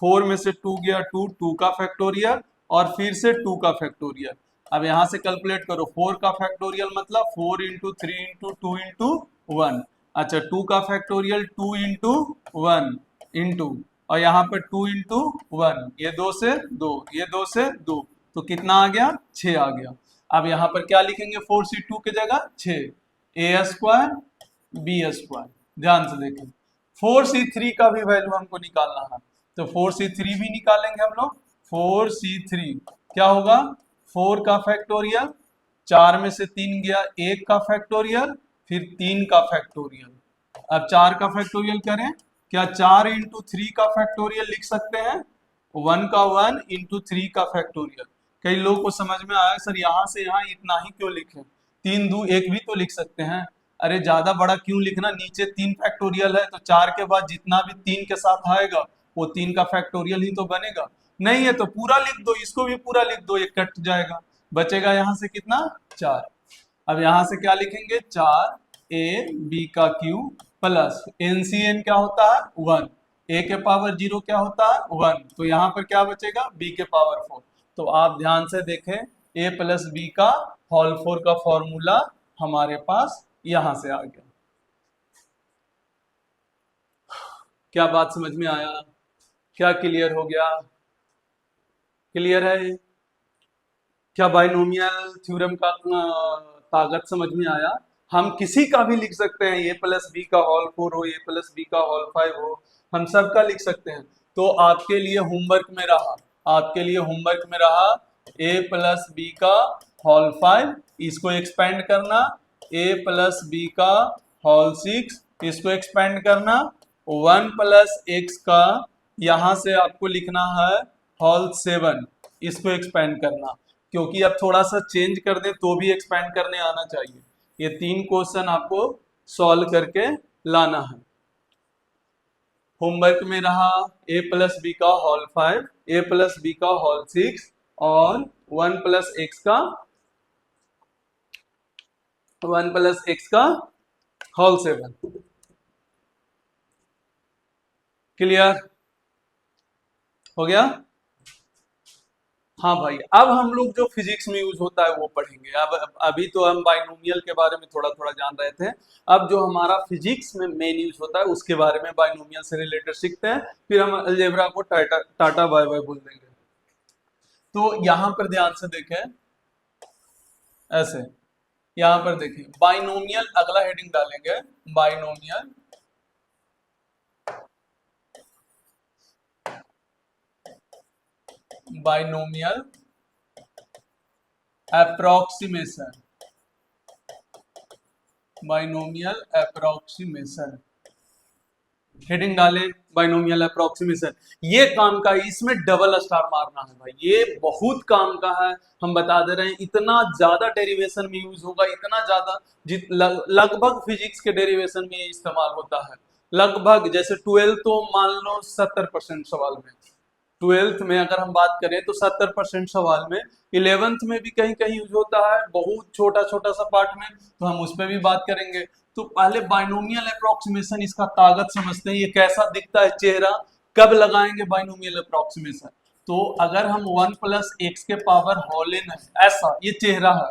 4 में से 2 गया 2, 2 का फैक्टोरियल और फिर से 2 का फैक्टोरियल। अब यहां से कैलकुलेट करो, 4 का फैक्टोरियल मतलब 4 इंटू 3 इंटू 2 इंटू 1। अच्छा 2 का फैक्टोरियल 2 इंटू 1 इंटू, और यहाँ पर 2 इंटू 1, ये 2 से 2, ये 2 से 2, तो कितना आ गया 6 आ गया। अब यहाँ पर क्या लिखेंगे 4c2 की जगह 6, ए स्क्वायर बी स्क्वायर। ध्यान से देखें 4c3 का भी वैल्यू हमको निकालना है, तो 4c3 भी निकालेंगे हम लोग। 4c3 क्या होगा, 4 का फैक्टोरियल, 4 में से 3 गया 1 का फैक्टोरियल, फिर 3 का फैक्टोरियल। अब 4 का फैक्टोरियल करें, क्या 4 इंटू 3 का फैक्टोरियल लिख सकते हैं, 1 का 1 इंटू 3 का फैक्टोरियल। कई लोगों को समझ में आया सर यहाँ से यहाँ इतना ही क्यों लिखे, 3 दू 1 भी तो लिख सकते हैं। अरे ज्यादा बड़ा क्यों लिखना, नीचे 3 फैक्टोरियल है तो 4 के बाद जितना भी 3 के साथ आएगा वो 3 का फैक्टोरियल ही तो बनेगा। नहीं है तो पूरा लिख दो, इसको भी पूरा लिख दो, ये कट जाएगा, बचेगा यहाँ से कितना 4। अब यहाँ से क्या लिखेंगे 4ab का क्यूब प्लस एनसीएन क्या होता है 1, a के पावर 0 क्या होता है 1, तो यहाँ पर क्या बचेगा b के पावर 4। तो आप ध्यान से देखें a प्लस बी का होल 4 का फॉर्मूला हमारे पास यहां से आ गया। क्या बात समझ में आया, क्या क्लियर हो गया, क्लियर है? क्या बाइनोमियल थ्योरम का ताकत समझ में आया? हम किसी का भी लिख सकते हैं, a प्लस बी का होल 4 हो, a प्लस बी का होल 5 हो, हम सबका लिख सकते हैं। तो आपके लिए होमवर्क में रहा, आपके लिए होमवर्क में रहा a प्लस बी का होल 5, इसको एक्सपेंड करना, a प्लस बी का होल 6, इसको एक्सपेंड करना, 1 प्लस एक्स का यहां से आपको लिखना है होल 7, इसको एक्सपेंड करना, क्योंकि अब थोड़ा सा चेंज कर दें तो भी एक्सपेंड करने आना चाहिए। ये 3 क्वेश्चन आपको सॉल्व करके लाना है। होमवर्क में रहा a प्लस बी का होल 5, a प्लस बी का होल 6 और 1 प्लस एक्स का होल 7। क्लियर हो गया? हाँ भाई, अब हम लोग जो फिजिक्स में यूज होता है वो पढ़ेंगे। अब अभी तो हम बाइनोमियल के बारे में थोड़ा थोड़ा जान रहे थे, अब जो हमारा फिजिक्स में मेन यूज होता है उसके बारे में बाइनोमियल से रिलेटेड सीखते हैं, फिर हम अलजेब्रा को टाटा टाटा बाय बाय बोल देंगे। तो यहाँ पर ध्यान से देखें, ऐसे यहाँ पर देखिए बाइनोमियल, अगला हेडिंग डालेंगे binomial binomial approximation, binomial approximation heading डाले बाइनोमियल अप्रोक्सीमेशन। ये काम का है, इसमें डबल स्टार मारना है भाई, ये बहुत काम का है। हम बता दे रहे हैं इतना ज्यादा डेरिवेशन में यूज होगा, इतना ज्यादा लगभग फिजिक्स के डेरिवेशन में ये इस्तेमाल होता है लगभग। जैसे 12 तो मान लो 70% सवाल में, 12th में अगर हम बात करें तो 70% सवाल में, 11th में भी कहीं कहीं यूज होता है बहुत छोटा छोटा सा पार्ट में, तो हम उस पर भी बात करेंगे। तो पहले बाइनोमियल अप्रोक्सीमेशन, इसका ताकत समझते हैं, ये कैसा दिखता है चेहरा, कब लगाएंगे बाइनोमियल अप्रोक्सीमेशन। तो अगर हम 1 प्लस एक्स के पावर होल एन है, ऐसा ये चेहरा है,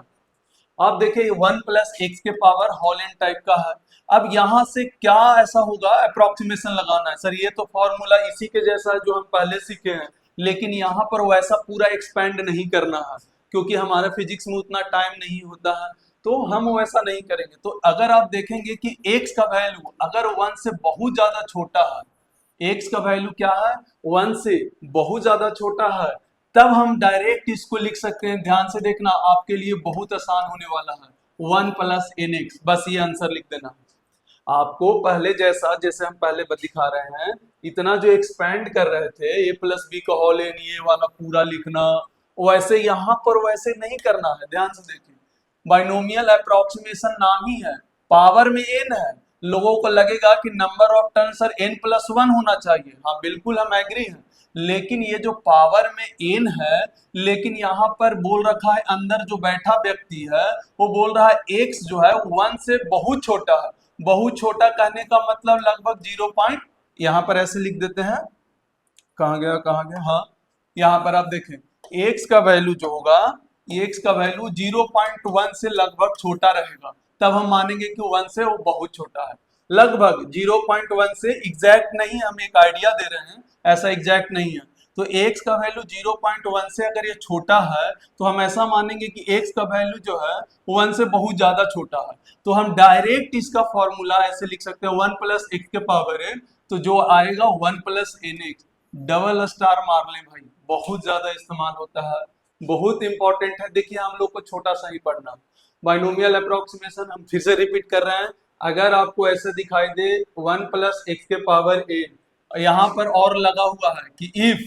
आप देखिए 1 प्लस एक्स के पावर होल एन टाइप का है। अब यहां से क्या ऐसा होगा, अप्रोक्सीमेशन लगाना है सर, ये तो फॉर्मूला इसी के जैसा है जो हम पहले सीखे हैं, लेकिन यहाँ पर वैसा पूरा एक्सपेंड नहीं करना है, क्योंकि हमारा फिजिक्स में उतना टाइम नहीं होता है, तो हम वैसा नहीं करेंगे। तो अगर आप देखेंगे कि एक्स का वैल्यू अगर 1 से बहुत ज्यादा छोटा है, एक्स का वैल्यू क्या है 1 से बहुत ज्यादा छोटा है, तब हम डायरेक्ट इसको लिख सकते हैं। ध्यान से देखना, आपके लिए बहुत आसान होने वाला है, 1 प्लस एन एक्स, बस ये आंसर लिख देना। आपको पहले जैसा, जैसे हम पहले दिखा रहे हैं, इतना जो एक्सपेंड कर रहे थे ए प्लस बी का होल एन, ये वाला पूरा लिखना, वैसे यहाँ पर वैसे नहीं करना है। ध्यान से देखिए, बाइनोमियल अप्रोक्सीमेशन नाम ही है, पावर में एन है, लोगों को लगेगा कि number of turn sir n plus 1 होना चाहिए, हाँ बिल्कुल हम एग्री हैं, लेकिन ये जो पावर में n है, लेकिन यहाँ पर बोल रखा है अंदर जो बैठा व्यक्ति है वो बोल रहा है x जो है 1 से बहुत छोटा है। बहुत छोटा कहने का मतलब लगभग 0 पॉइंट, यहाँ पर ऐसे लिख देते हैं कहाँ गया कहाँ गया, हाँ यहाँ पर आप देखें x का वैल्यू जो होगा, x का वैल्यू 0.1 से लगभग छोटा रहेगा, तब हम मानेंगे कि 1 से वो बहुत छोटा है। लगभग 0.1 से एग्जैक्ट नहीं, हम एक आइडिया दे रहे हैं, ऐसा एग्जैक्ट नहीं है। तो x का वैल्यू 0.1 से अगर ये छोटा है तो हम ऐसा मानेंगे कि x का वैल्यू जो है 1 से बहुत ज्यादा छोटा है। तो हम डायरेक्ट इसका फॉर्मूला ऐसे लिख सकते हैं 1 प्लस एक्स के पावर n, तो जो आएगा 1 plus N X. Double star मार लें भाई, बहुत ज्यादा इस्तेमाल होता है, बहुत इंपॉर्टेंट है। देखिए हम लोग को छोटा सा ही पढ़ना, बाइनोमियल अप्रोक्सीमेशन हम फिर से रिपीट कर रहे हैं। अगर आपको ऐसे दिखाई दे 1 प्लस एक्स के पावर एन, यहाँ पर और लगा हुआ है कि इफ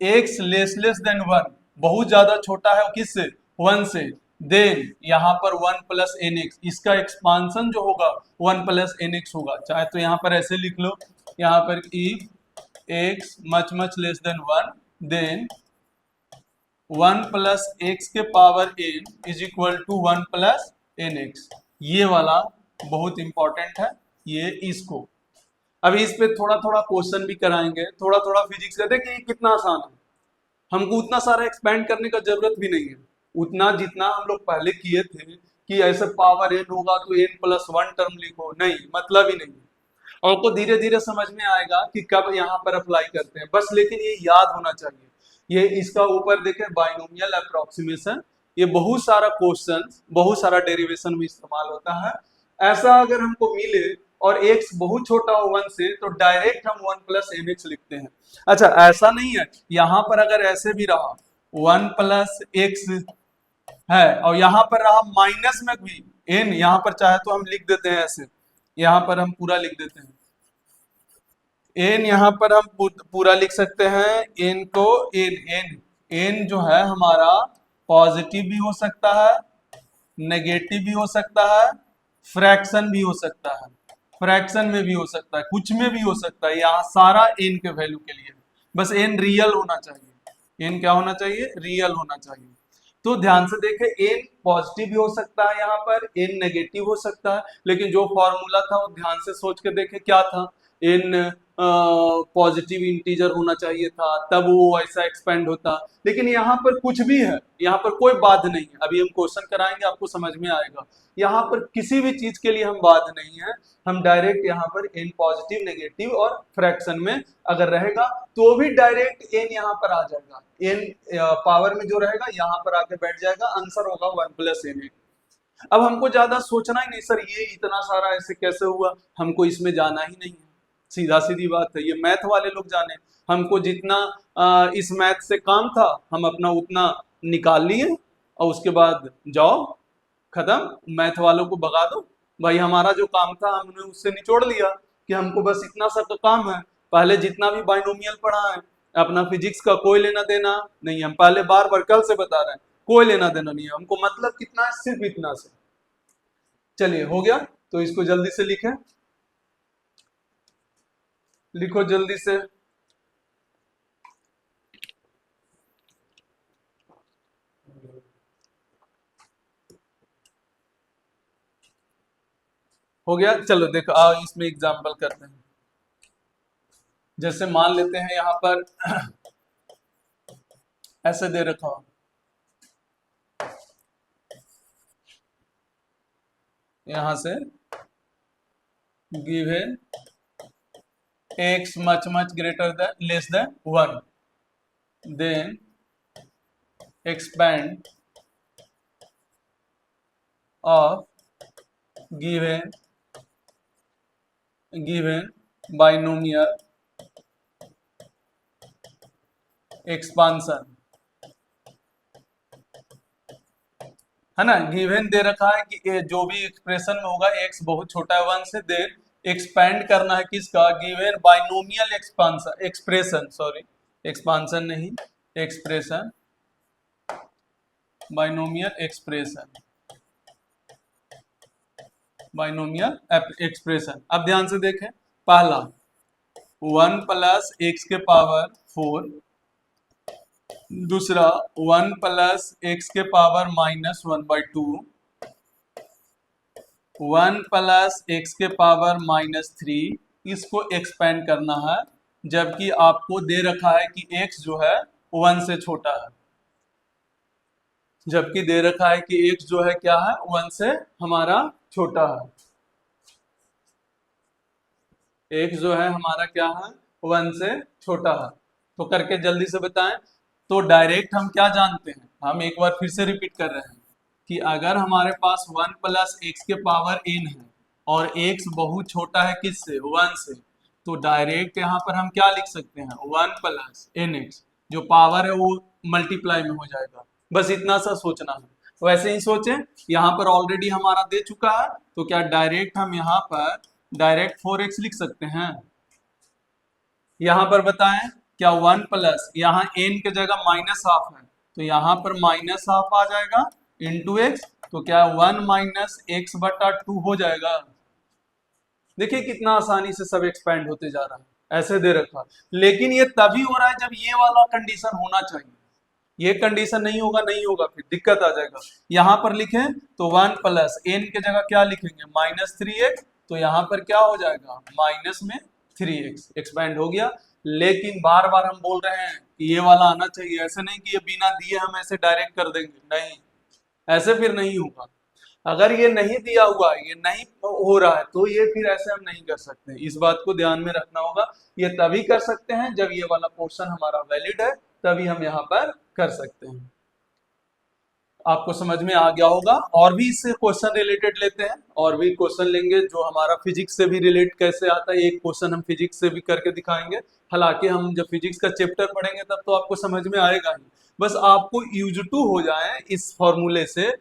एक्स लेस देन 1, बहुत ज्यादा छोटा है किससे, 1 से, देन यहाँ पर 1 प्लस एन एक्स, इसका एक्सपांसन जो होगा 1 प्लस एन एक्स होगा। चाहे तो यहाँ पर ऐसे लिख लो, यहाँ पर इफ x much less than 1, then 1 plus x के power n is equal to 1 plus N x. ये वाला बहुत इंपॉर्टेंट है, ये इसको अभी इस पे थोड़ा थोड़ा क्वेश्चन भी कराएंगे, थोड़ा थोड़ा फिजिक्स का। देखिए कितना आसान है, हमको उतना सारा एक्सपेंड करने का जरूरत भी नहीं है, उतना जितना हम लोग पहले किए थे कि ऐसे पावर n होगा तो n प्लस 1 टर्म लिखो, नहीं, मतलब ही नहीं। और को धीरे धीरे समझ में आएगा कि कब यहाँ पर अप्लाई करते हैं बस, लेकिन ये याद होना चाहिए। ये इसका ऊपर देखें बाइनोमियल अप्रोक्सीमेशन, ये बहुत सारा क्वेश्चन, बहुत सारा डेरिवेशन में इस्तेमाल होता है। ऐसा अगर हमको मिले और x बहुत छोटा हो 1 से, तो डायरेक्ट हम 1 प्लस एन एक्स लिखते हैं। अच्छा ऐसा नहीं है, यहाँ पर अगर ऐसे भी रहा 1 प्लस एक्स है और यहाँ पर रहा माइनस में भी n, यहाँ पर चाहे तो हम लिख देते हैं ऐसे, यहाँ पर हम पूरा लिख देते हैं n, यहाँ पर हम पूरा लिख सकते हैं n को, n जो है हमारा पॉजिटिव भी हो सकता है, नेगेटिव भी हो सकता है, फ्रैक्शन भी हो सकता है, फ्रैक्शन में भी हो सकता है, कुछ में भी हो सकता है। यहाँ सारा n के वैल्यू के लिए, बस n रियल होना चाहिए, n क्या होना चाहिए, रियल होना चाहिए। तो ध्यान से देखें, n पॉजिटिव भी हो सकता है, यहाँ पर n नेगेटिव हो सकता है, लेकिन जो फॉर्मूला था वो ध्यान से सोच के देखें क्या था, n पॉजिटिव इंटीजर होना चाहिए था, तब वो ऐसा एक्सपेंड होता। लेकिन यहाँ पर कुछ भी है, यहाँ पर कोई बाध नहीं है, अभी हम क्वेश्चन कराएंगे आपको समझ में आएगा। यहाँ पर किसी भी चीज के लिए हम बाध नहीं है, हम डायरेक्ट यहाँ पर n पॉजिटिव, नेगेटिव और फ्रैक्शन में अगर रहेगा तो भी डायरेक्ट n यहाँ पर आ जाएगा, n पावर में जो रहेगा यहाँ पर आके बैठ जाएगा, आंसर होगा 1 प्लस एन। अब हमको ज्यादा सोचना ही नहीं, सर ये इतना सारा ऐसे कैसे हुआ, हमको इसमें जाना ही नहीं है, सीधा सीधी बात है, ये मैथ वाले लोग जाने। हमको जितना इस मैथ से काम था हम अपना उतना निकाल लिए और उसके बाद जाओ खत्म, मैथ वालों को भगा दो भाई। हमारा जो काम था हमने उससे निचोड़ लिया कि हमको बस इतना सा तो काम है। पहले जितना भी बाइनोमियल पढ़ा है, अपना फिजिक्स का कोई लेना देना नहीं, हम पहले बार बार कल से बता रहे हैं, कोई लेना देना नहीं है हमको, मतलब कितना है, सिर्फ इतना से। चलिए हो गया, तो इसको जल्दी से लिखें, लिखो जल्दी से। हो गया, चलो देखो इसमें एग्जांपल करते हैं। जैसे मान लेते हैं यहाँ पर ऐसे दे रखा हो, यहां से given x much greater than less than 1, then expand of given binomial expansion, है ना। गिवन दे रखा है कि जो भी एक्सप्रेशन में होगा x बहुत छोटा है 1 से, देन एक्सपेंड करना है किसका, given binomial expansion, expression, sorry expansion नहीं, expression, binomial expression, binomial expression. अब ध्यान से देखें, पहला 1 प्लस एक्स के पावर 4, दूसरा 1 प्लस एक्स के पावर -1/2, 1 प्लस एक्स के पावर -3, इसको एक्सपेंड करना है जबकि आपको दे रखा है कि x जो है 1 से छोटा है, जबकि दे रखा है कि x जो है क्या है 1 से हमारा छोटा है, x जो है हमारा क्या है 1 से छोटा है। तो करके जल्दी से बताएं। तो डायरेक्ट हम क्या जानते हैं, हम एक बार फिर से रिपीट कर रहे हैं कि अगर हमारे पास 1 प्लस एक्स के पावर n है और x बहुत छोटा है किससे 1 से, तो डायरेक्ट यहाँ पर हम क्या लिख सकते हैं 1 प्लस एन एक्स, जो पावर है वो मल्टीप्लाई में हो जाएगा। बस इतना सा सोचना है। वैसे ही सोचें, यहाँ पर ऑलरेडी हमारा दे चुका है, तो क्या डायरेक्ट हम यहाँ पर डायरेक्ट 4x लिख सकते हैं। यहाँ पर बताएं क्या 1 प्लस यहाँ n के जगह माइनस हाफ है, तो यहाँ पर माइनस हाफ आ जाएगा इंटू एक्स, तो क्या 1 माइनस एक्स बटा 2 हो जाएगा। देखिए कितना आसानी से सब एक्सपेंड होते जा रहा है, ऐसे दे रखा। लेकिन ये तभी हो रहा है जब ये वाला कंडीशन होना चाहिए, ये कंडीशन नहीं होगा, नहीं होगा फिर दिक्कत आ जाएगा। यहाँ पर लिखें तो 1 प्लस एन के जगह क्या लिखेंगे माइनस 3x, तो यहाँ पर क्या हो जाएगा माइनस में 3x एक्सपेंड हो गया। लेकिन बार बार हम बोल रहे हैं कि ये वाला आना चाहिए, ऐसे नहीं कि ये बिना दिए हम ऐसे डायरेक्ट कर देंगे, नहीं, ऐसे फिर नहीं होगा। अगर ये नहीं दिया हुआ है, ये नहीं हो रहा है, तो ये फिर ऐसे हम नहीं कर सकते। इस बात को ध्यान में रखना होगा। ये तभी कर सकते हैं जब ये वाला पोर्शन हमारा वैलिड है, तभी हम यहाँ पर कर सकते हैं। आपको समझ में आ गया होगा। और भी इससे क्वेश्चन रिलेटेड लेते हैं, और भी क्वेश्चन लेंगे जो हमारा फिजिक्स से भी रिलेट कैसे आता है। एक क्वेश्चन हम फिजिक्स से भी करके दिखाएंगे। हालांकि हम जब फिजिक्स का चैप्टर पढ़ेंगे तब तो आपको समझ में आएगा ही, बस आपको यूज टू हो जाए इस फॉर्मूले से,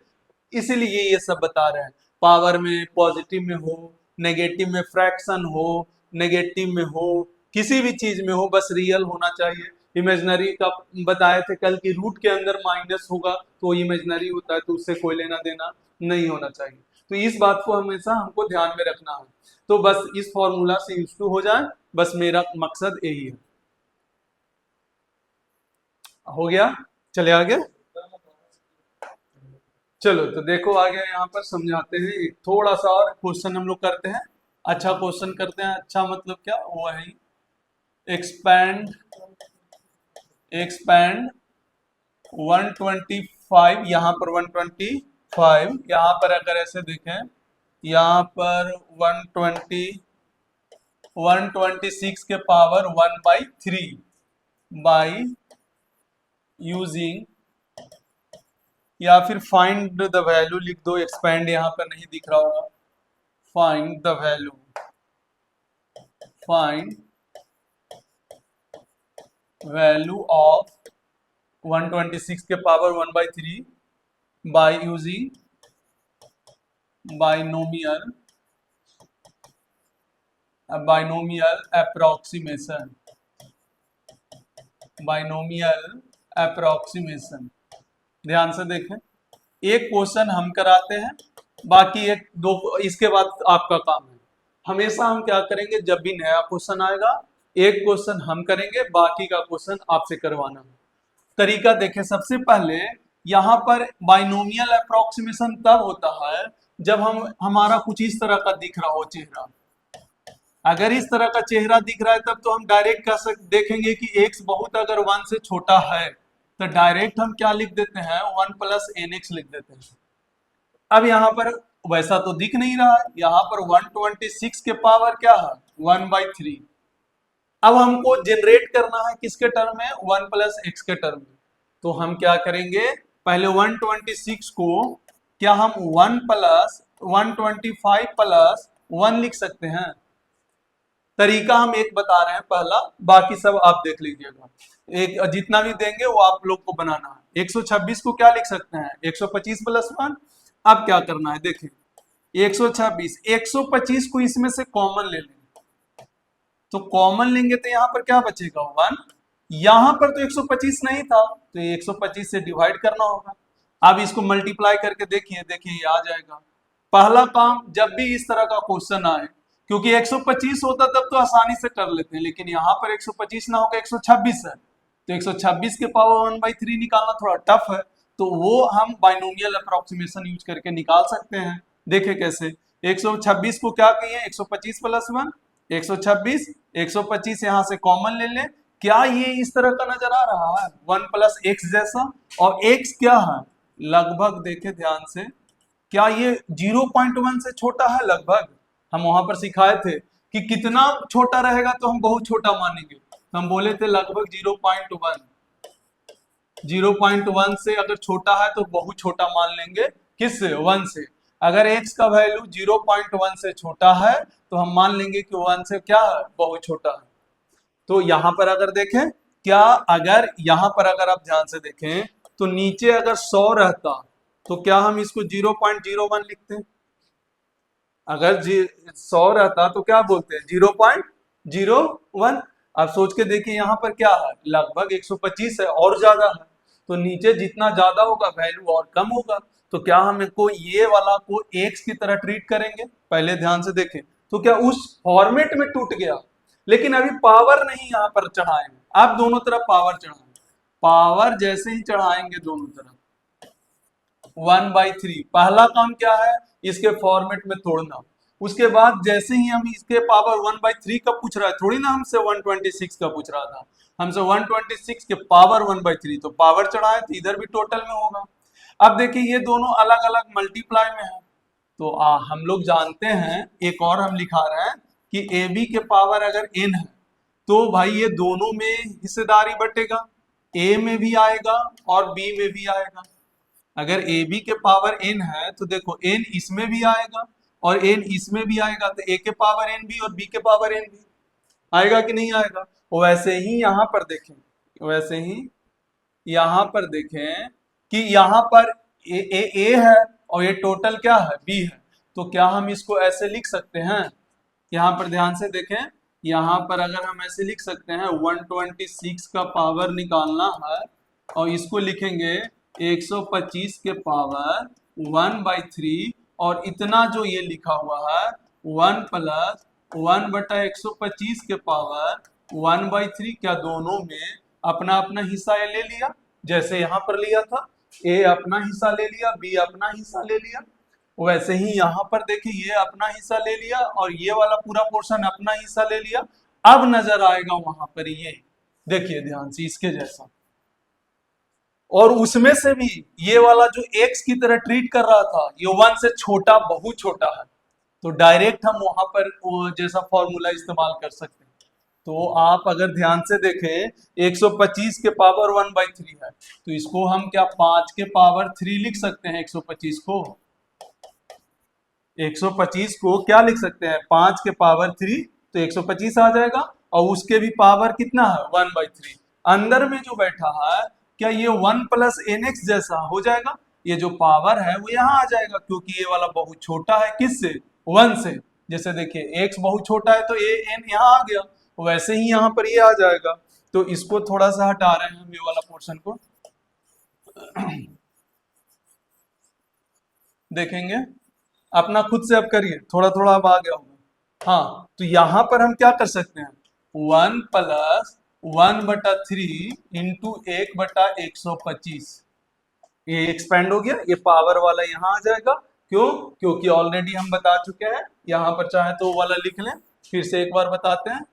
इसीलिए ये सब बता रहे हैं। पावर में पॉजिटिव में हो, नेगेटिव में फ्रैक्शन हो, नेगेटिव में हो, किसी भी चीज में हो, बस रियल होना चाहिए। इमेजनरी का बताए थे कल की रूट के अंदर माइनस होगा तो इमेजनरी होता है, तो उससे कोई लेना देना नहीं होना चाहिए। तो इस बात को हमेशा हमको ध्यान में रखना है। तो बस इस फॉर्मूला से यूज टू हो जाए, बस मेरा मकसद यही है। हो गया, चले आगे। चलो तो देखो आगे यहाँ पर समझाते हैं। एक थोड़ा सा और क्वेश्चन हम लोग करते हैं, अच्छा क्वेश्चन करते हैं। अच्छा मतलब क्या, वो है एक्सपैंड 125, यहाँ पर 125, यहाँ पर अगर ऐसे देखें, यहाँ पर 126 के पावर 1/3 बाई यूजिंग, या फिर फाइंड द वैल्यू लिख दो। एक्सपैंड यहाँ पर नहीं दिख रहा होगा, find the value, find value of 126 के power 1/3 by using binomial approximation. ध्यान से देखें, एक क्वेश्चन हम कराते हैं, बाकी एक दो इसके बाद आपका काम है। हमेशा हम क्या करेंगे, जब भी नया क्वेश्चन आएगा एक क्वेश्चन हम करेंगे, बाकी का क्वेश्चन आपसे करवाना है। तरीका देखें, सबसे पहले यहाँ पर बाइनोमियल अप्रोक्सीमेशन तब होता है जब हमारा कुछ इस तरह का दिख रहा हो चेहरा। अगर इस तरह का चेहरा दिख रहा है तब तो हम डायरेक्ट देखेंगे कि x बहुत अगर 1 से छोटा है, तो डायरेक्ट हम क्या लिख देते हैं 1 प्लस एन एक्स लिख देते हैं। अब यहाँ पर वैसा तो दिख नहीं रहा है, यहाँ पर 126 के पावर क्या है 1/3। अब हमको जनरेट करना है किसके टर्म में 1 प्लस एक्स के टर्म में। तो हम क्या करेंगे, पहले 126 को क्या हम 1 प्लस 125 प्लस 1 लिख सकते हैं। तरीका हम एक बता रहे हैं पहला, बाकी सब आप देख लीजिएगा। एक जितना भी देंगे वो आप लोग को बनाना है। 126 को क्या लिख सकते हैं 125 प्लस 1। अब क्या करना है, देखें 125 को इसमें से कॉमन ले लेंगे, तो कॉमन लेंगे तो यहाँ पर क्या बचेगा 1। यहाँ पर तो 125 नहीं था, तो 125 से डिवाइड करना होगा। अब इसको मल्टीप्लाई करके देखिए, ये आ जाएगा। पहला काम, जब भी इस तरह का क्वेश्चन आए, क्योंकि 125 होता तब तो आसानी से कर लेते हैं, लेकिन यहाँ पर 125 ना होगा 126 है, तो 126 के पावर 1/3 निकालना थोड़ा टफ है, तो वो हम बाइनोमियल अप्रोक्सीमेशन यूज करके निकाल सकते हैं। देखें कैसे, 126 को क्या कहिए 125 प्लस 1, 126, 125 यहां से कॉमन ले लें। क्या ये इस तरह का नजर आ रहा है 1 प्लस एक्स जैसा? और x क्या है? लगभग देखे ध्यान से, क्या ये 0.1 से छोटा है? लगभग हम वहां पर सिखाए थे कि कितना छोटा रहेगा तो हम बहुत छोटा मानेंगे, तो हम बोले थे लगभग 0.1। 0.1 से अगर छोटा है तो बहुत छोटा मान लेंगे, किससे? 1 से। अगर x का वैल्यू 0.1 से छोटा है तो हम मान लेंगे कि 1 से क्या है? बहुत छोटा है। तो यहां पर अगर देखें, क्या अगर यहां पर अगर आप ध्यान से देखें तो नीचे अगर 100 रहता तो क्या हम इसको 0.01 लिखते? अगर 100 रहता तो क्या बोलते हैं? 0.01। आप सोच के देखिए यहाँ पर क्या है, लगभग 125 है और ज्यादा है, तो नीचे जितना ज्यादा होगा वैल्यू और कम होगा। तो क्या हम इनको ये वाला को एक्स की तरह ट्रीट करेंगे? पहले ध्यान से देखें तो क्या उस फॉर्मेट में टूट गया, लेकिन अभी पावर नहीं यहाँ पर चढ़ाएंगे। आप दोनों तरफ पावर चढ़ाएंगे, पावर जैसे ही चढ़ाएंगे दोनों तरफ 1/3। पहला काम क्या है? इसके फॉर्मेट में तोड़ना। उसके बाद जैसे ही हम इसके पावर 1/3 का पूछ रहा है, थोड़ी ना हमसे 126 का पूछ रहा था, हमसे 126 के पावर 1/3, तो पावर चढ़ाए तो इधर भी टोटल में होगा। अब देखिए ये दोनों अलग अलग मल्टीप्लाई में है, तो हम लोग जानते हैं, एक और हम लिखा रहे हैं कि ए बी के पावर अगर n है तो भाई ये दोनों में हिस्सेदारी बटेगा, ए में भी आएगा और बी में भी आएगा। अगर ए बी के पावर n है तो देखो n इसमें भी आएगा और n इसमें भी आएगा, तो a के पावर n भी और b के पावर n भी आएगा कि नहीं आएगा? वैसे ही यहाँ पर देखें, वैसे ही यहाँ पर देखें कि यहाँ पर ए है और ये टोटल क्या है? b है। तो क्या हम इसको ऐसे लिख सकते हैं? यहाँ पर ध्यान से देखें, यहाँ पर अगर हम ऐसे लिख सकते हैं 126 का पावर निकालना है और इसको लिखेंगे 125 के पावर 1/3, और इतना जो ये लिखा हुआ है 1 प्लस 1/125 के पावर 1/3, क्या दोनों में अपना अपना हिस्सा ये ले लिया? जैसे यहाँ पर लिया था, ए अपना हिस्सा ले लिया, बी अपना हिस्सा ले लिया, वैसे ही यहाँ पर देखिए ये अपना हिस्सा ले लिया और ये वाला पूरा पोर्शन अपना हिस्सा ले लिया। अब नजर आएगा वहां पर ये, देखिए ध्यान से, इसके जैसा। और उसमें से भी ये वाला जो x की तरह ट्रीट कर रहा था, ये 1 से छोटा, बहुत छोटा है, तो डायरेक्ट हम वहां पर वो जैसा फॉर्मूला इस्तेमाल कर सकते हैं। तो आप अगर ध्यान से देखें 125 के पावर 1/3 है, तो इसको हम क्या 5 के पावर 3 लिख सकते हैं? 125 को 125 को क्या लिख सकते हैं? 5 के पावर 3, तो 125 आ जाएगा, और उसके भी पावर कितना है? 1/3। अंदर में जो बैठा है, क्या ये 1 प्लस nx जैसा हो जाएगा? ये जो पावर है वो यहाँ आ जाएगा, क्योंकि ये वाला बहुत छोटा है, किससे? 1 से। जैसे देखिए x बहुत छोटा है तो ये n यहाँ आ गया, वैसे ही यहाँ पर ये आ जाएगा। तो इसको थोड़ा सा हटा रहे हैं हम, ये वाला पोर्शन को देखेंगे, अपना खुद से अब करिए, थोड़ा थोड़ा अब आ गया होगा। हाँ, तो यहां पर हम क्या कर सकते हैं? 1 प्लस 1/3 इंटू 1/125, ये एक्सपेंड हो गया, ये पावर वाला यहाँ आ जाएगा। क्यों? क्योंकि ऑलरेडी हम बता चुके हैं, यहाँ पर चाहे तो वो वाला लिख लें, फिर से एक बार बताते हैं,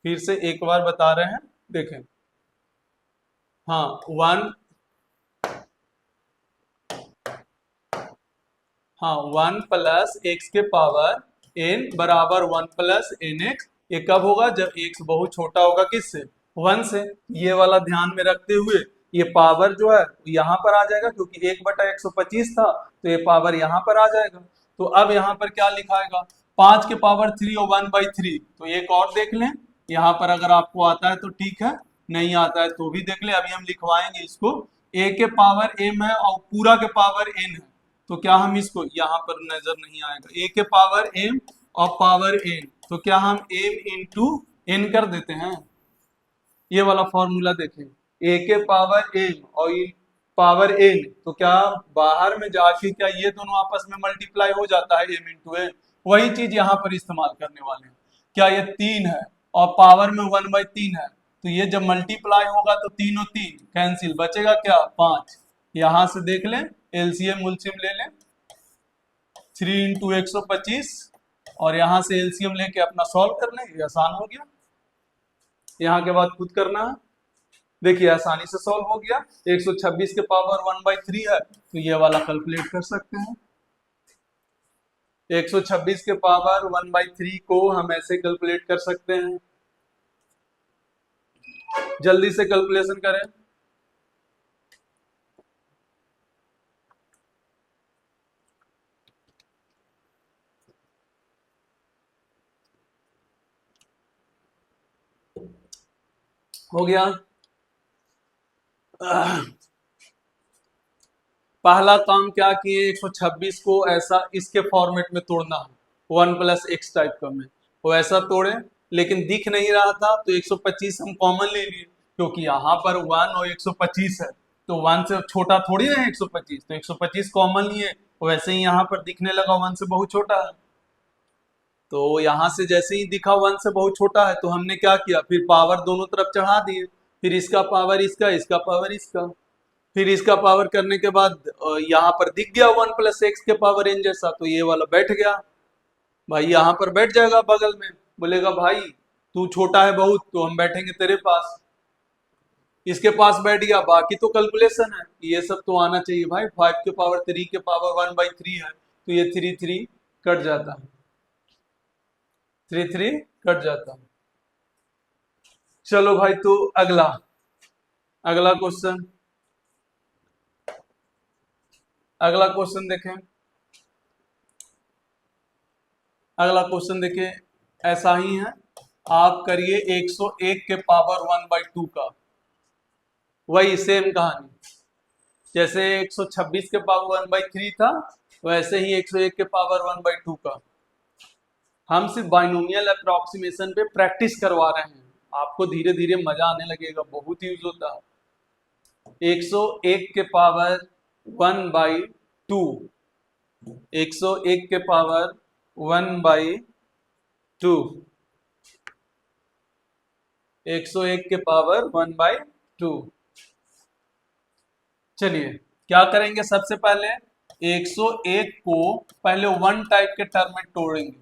फिर से एक बार बता रहे हैं, देखें। हाँ, 1 प्लस एक्स के पावर n बराबर 1 प्लस एन एक्स। ये कब होगा? जब x बहुत छोटा होगा, किससे? 1 से। ये वाला ध्यान में रखते हुए ये पावर जो है यहाँ पर आ जाएगा, क्योंकि 1/125 था तो ये पावर यहाँ पर आ जाएगा। तो अब यहाँ पर क्या लिखाएगा? 5 के पावर 3 और 1/3। तो एक और देख लें, यहाँ पर अगर आपको आता है तो ठीक है, नहीं आता है तो भी देख लें। अभी हम लिखवाएंगे इसको, a के पावर m है और पूरा के पावर n है, तो क्या हम इसको, यहाँ पर नजर नहीं आएगा, a के पावर m और पावर n, तो क्या हम m इंटू n कर देते हैं? ये वाला फॉर्मूला देखें, a के पावर m और पावर n, तो क्या बाहर में जाके क्या ये दोनों आपस में मल्टीप्लाई हो जाता है? m into n। वही चीज यहाँ पर इस्तेमाल करने वाले हैं। क्या ये 3 है और पावर में 1/3 है, तो ये जब मल्टीप्लाई होगा तो 3 और 3 कैंसिल, बचेगा क्या? 5। यहां से देख लें, एलसीएम उलसीएम ले लें, 3 इंटू 125 और यहां से एलसीएम लेके अपना सॉल्व कर लें, ये आसान हो गया। यहाँ के बाद खुद करना है। देखिए आसानी से सॉल्व हो गया। 126 के पावर 1/3 है, तो ये वाला कैलकुलेट कर सकते हैं। 126 के पावर 1/3 को हम ऐसे कैलकुलेट कर सकते हैं। जल्दी से कैलकुलेशन करें। हो गया। पहला काम क्या किए, 126 को ऐसा इसके फॉर्मेट में तोड़ना है, 1 + x टाइप का में वो ऐसा तोड़े, लेकिन दिख नहीं रहा था तो 125 हम कॉमन ले लिए, क्योंकि यहाँ पर 1 और 125 है, तो 1 से छोटा थोड़ी है 125, तो 125 कॉमन लिए। वैसे ही यहाँ पर दिखने लगा 1 से बहुत छोटा है, तो यहाँ से जैसे ही दिखा 1 से बहुत छोटा है, तो हमने क्या किया, फिर पावर दोनों तरफ चढ़ा दिए, फिर इसका पावर इसका, इसका पावर इसका, फिर इसका पावर करने के बाद यहाँ पर दिख गया 1 + x के पावर n जैसा, तो ये वाला बैठ गया। भाई यहाँ पर बैठ जाएगा बगल में, बोलेगा भाई तू छोटा है बहुत, तो हम बैठेंगे तेरे पास। इसके पास बैठ गया, बाकी तो कैलकुलेशन है, ये सब तो आना चाहिए भाई। 5 के पावर 3 के पावर 1/3 है, तो ये 3 3 कट जाता है, 3 3 कट जाता है। चलो भाई, तो अगला अगला क्वेश्चन अगला क्वेश्चन देखें। अगला क्वेश्चन देखिए, ऐसा ही है। आप करिए 101 के पावर 1/2 का, वही सेम कहानी, जैसे 126 के पावर 1/3 था, वैसे ही 101 के पावर 1/2 का। हम सिर्फ बाइनोमियल अप्रोक्सीमेशन पे प्रैक्टिस करवा रहे हैं, आपको धीरे धीरे मजा आने लगेगा, बहुत यूज होता है। 101 के पावर 1/2, 101 के पावर 1/2, 101 के पावर 1/2। चलिए क्या करेंगे, सबसे पहले 101 को पहले 1 टाइप के टर्म में तोड़ेंगे।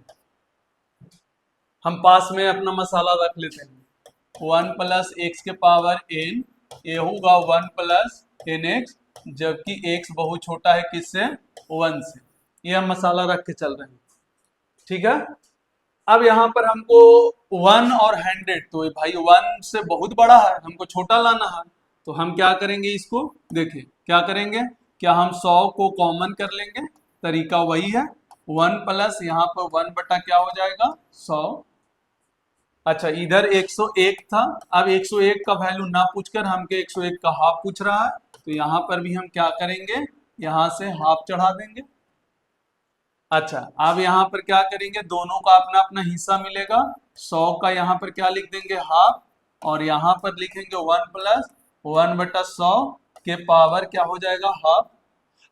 हम पास में अपना मसाला रख लेते हैं। 1 + x के पावर n, ये होगा 1 + nx, जबकि x बहुत छोटा है किससे, 1 से। ये हम मसाला रख के चल रहे हैं, ठीक है। अब यहाँ पर हमको 1 और 100, तो भाई 1 से बहुत बड़ा है, हमको छोटा लाना है, तो हम क्या करेंगे, इसको देखिए क्या करेंगे, क्या हम 100 को कॉमन कर लेंगे, तरीका वही है। 1 + यहाँ पर 1 बटा क्या हो जाएगा, 100। अच्छा, इधर 101 था, अब 101 का वैल्यू ना पूछकर हमके 101 का हाफ पूछ रहा है, तो यहाँ पर भी हम क्या करेंगे, यहाँ से हाफ चढ़ा देंगे। अच्छा, अब यहाँ पर क्या करेंगे, दोनों का अपना अपना हिस्सा मिलेगा, 100 का यहाँ पर क्या लिख देंगे, हाफ, और यहाँ पर लिखेंगे 1 + 1/100 के पावर क्या हो जाएगा, हाफ।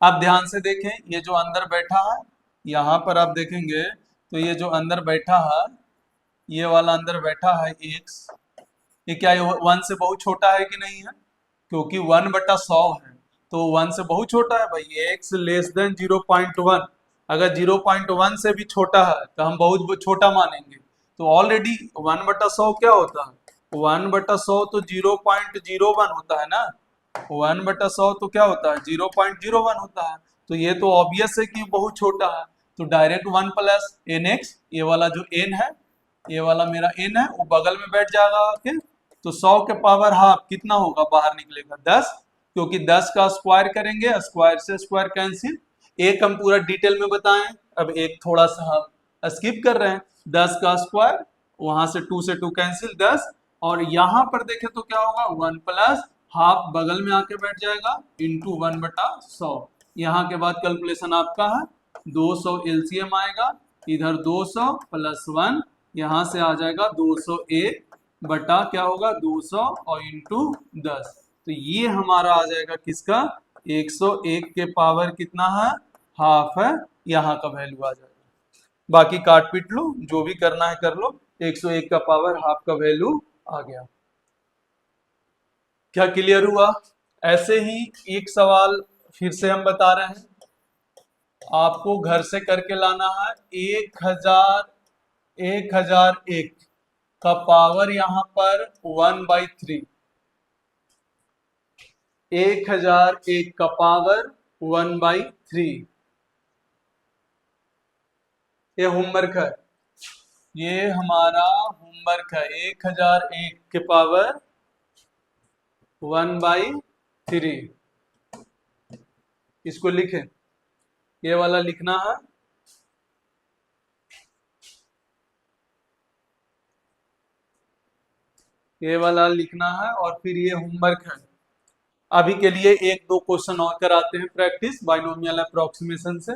अब ध्यान से देखें, ये जो अंदर बैठा है, यहाँ पर आप देखेंगे तो ये जो अंदर बैठा है, ये वाला अंदर बैठा है x, ये क्या 1 से बहुत छोटा है कि नहीं है, क्योंकि 1/100 है, तो 1 से बहुत छोटा है भाई, x < 0.1। अगर 0.1 से भी छोटा है तो हम बहुत छोटा मानेंगे, तो ऑलरेडी 1/100 क्या होता है, 1/100 तो 0.01 होता है ना, 1/100 तो क्या होता है, 0.01 होता है, तो ये तो ऑब्वियस है कि बहुत छोटा है, तो डायरेक्ट 1 + nx, ये वाला जो n है, ये वाला मेरा n है, वो बगल में बैठ जाएगा आके, तो 100 के पावर हाफ कितना होगा, बाहर निकलेगा 10, क्योंकि 10 का स्क्वायर करेंगे, स्क्वायर से स्क्वायर कैंसिल। एक हम पूरा डिटेल में बताएं, अब एक थोड़ा सा हम स्किप कर रहे हैं। 10 का स्क्वायर, वहां से 2 से 2 कैंसिल 10, और यहाँ पर देखें तो क्या होगा, 1 + हाफ बगल में आके बैठ जाएगा इंटू 1/100। यहाँ के बाद कैलकुलेशन आपका है 200 एलसीएम आएगा, इधर 200 + 1, यहाँ से आ जाएगा 201 बटा क्या होगा 200 और इंटू 10, तो ये हमारा आ जाएगा किसका, 101 के पावर कितना है, हाफ है, यहाँ का वैल्यू आ जाएगा। बाकी काट पीट लो, जो भी करना है कर लो, 101 का पावर हाफ का वैल्यू आ गया। क्या क्लियर हुआ। ऐसे ही एक सवाल फिर से हम बता रहे हैं, आपको घर से करके लाना है 1000 1001 का पावर यहाँ पर 1/3, 1001 का पावर 1/3। ये होमवर्क है, ये हमारा होमवर्क है। 1001 के पावर 1/3, इसको लिखें, ये वाला लिखना है। ये वाला लिखना है और फिर ये होमवर्क है। अभी के लिए एक दो क्वेश्चन और कराते हैं प्रैक्टिस बाइनोमियल अप्रोक्सीमेशन से।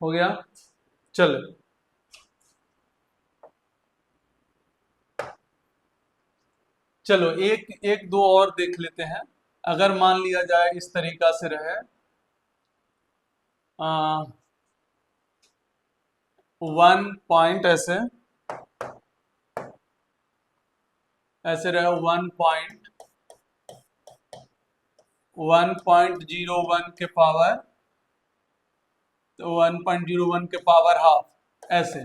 हो गया, चलो चलो एक एक दो और देख लेते हैं। अगर मान लिया जाए इस तरीका से रहे, 1 पॉइंट ऐसे ऐसे रहे, 1.01 के पावर, तो 1.01 के पावर हाफ, ऐसे